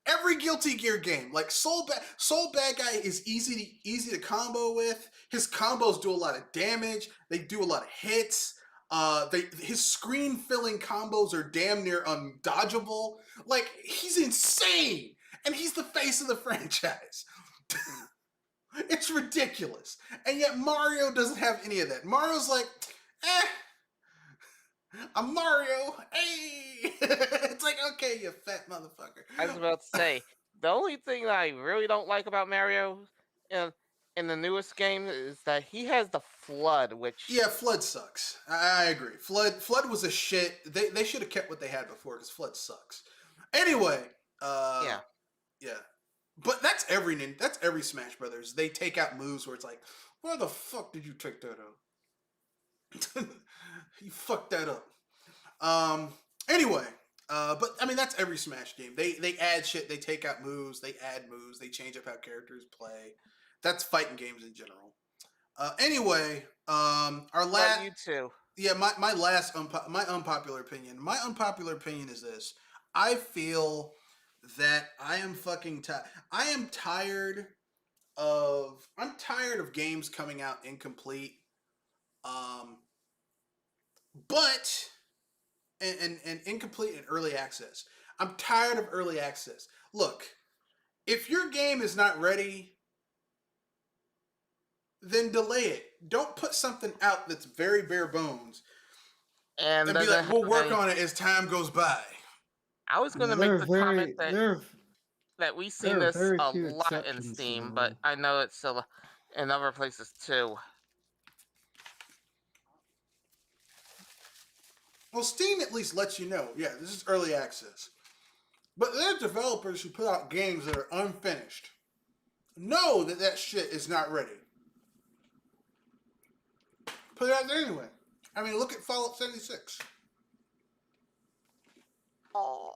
Every Guilty Gear game, like Soul Bad Guy is easy to combo with. His combos do a lot of damage. They do a lot of hits. His screen filling combos are damn near undodgeable. Like he's insane, and he's the face of the franchise. It's ridiculous, and yet Mario doesn't have any of that. Mario's like, I'm Mario. Hey, it's like okay, you fat motherfucker. I was about to say the only thing that I really don't like about Mario in the newest game is that he has the Flood, which Flood sucks. I agree. Flood was a shit. They should have kept what they had before because Flood sucks. Anyway, yeah. But that's every Smash Brothers. They take out moves where it's like, where the fuck did you take that out? You fucked that up. Anyway, but I mean that's every Smash game. They add shit. They take out moves. They add moves. They change up how characters play. That's fighting games in general. Anyway, our last. You too. Yeah, my last my unpopular opinion. My unpopular opinion is this. I feel that I am fucking tired. I'm tired of games coming out incomplete. But and incomplete and early access. I'm tired of early access. Look, if your game is not ready, then delay it. Don't put something out that's very bare bones and be like, we'll work on it as time goes by. I was going to make the comment that we've seen this a lot in Steam, but I know it's still in other places too. Well, Steam at least lets you know, yeah, this is early access. But there's developers who put out games that are unfinished. Know that that shit is not ready. Put it out there anyway. I mean, look at Fallout 76. Oh.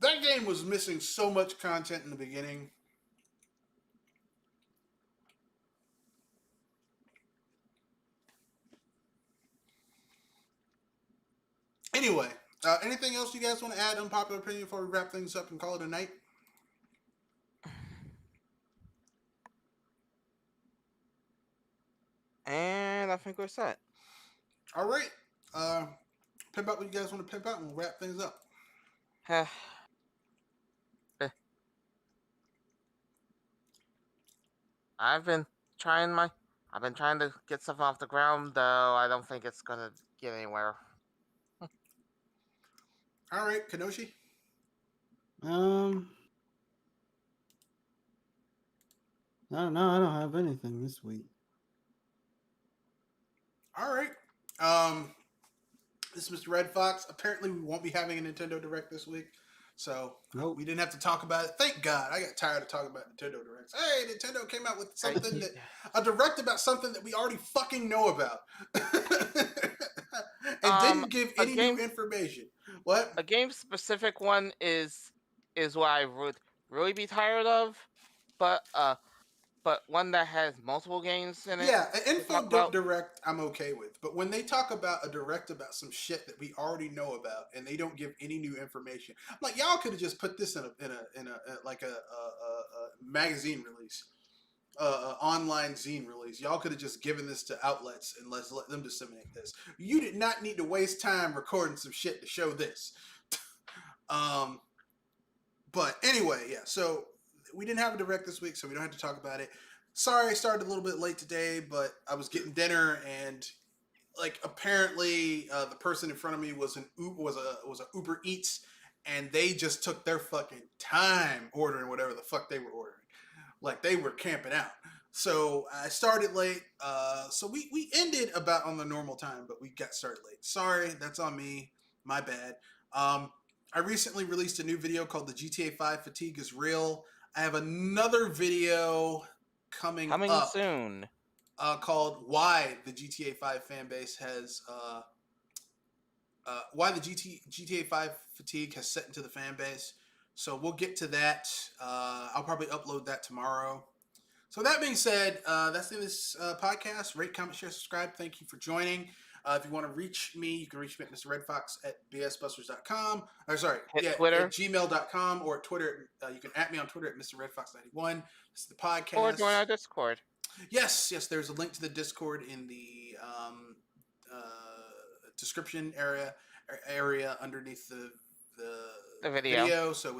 That game was missing so much content in the beginning. Anyway, anything else you guys want to add? Unpopular opinion before we wrap things up and call it a night? And I think we're set. All right. Pimp out what you guys want to pimp out and we'll wrap things up. I've been trying to get stuff off the ground, though I don't think it's gonna get anywhere. All right, Kenoshi. I don't know. I don't have anything this week. All right. This is Mr. Red Fox. Apparently, we won't be having a Nintendo Direct this week, so Nope. we didn't have to talk about it. Thank God. I got tired of talking about Nintendo Directs. Hey, Nintendo came out with something a direct about something that we already fucking know about, and didn't give any new information. What? A game-specific one is what I would really be tired of, but one that has multiple games in it. Yeah, an info dump direct I'm okay with, but when they talk about a direct about some shit that we already know about and they don't give any new information, I'm like, y'all could have just put this in a magazine release, online zine release. Y'all could have just given this to outlets and let them disseminate this. You did not need to waste time recording some shit to show this. But anyway, yeah. So we didn't have a direct this week, so we don't have to talk about it. Sorry, I started a little bit late today, but I was getting dinner and apparently the person in front of me was a Uber Eats, and they just took their fucking time ordering whatever the fuck they were ordering. Like they were camping out. So I started late. So we ended about on the normal time, but we got started late. Sorry, that's on me. My bad. I recently released a new video called The GTA 5 Fatigue is Real. I have another video coming up soon called Why the GTA 5 fan base has why the GTA 5 fatigue has set into the fan base. So we'll get to that. I'll probably upload that tomorrow. So that being said, that's in this podcast. Rate, comment, share, subscribe. Thank you for joining. If you want to reach me, you can reach me at mrredfox@bsbusters.com. Or sorry, Twitter. at gmail.com or at Twitter. You can at me on Twitter at mrredfox91. This is the podcast. Or join our Discord. Yes. There's a link to the Discord in the description area underneath the video. So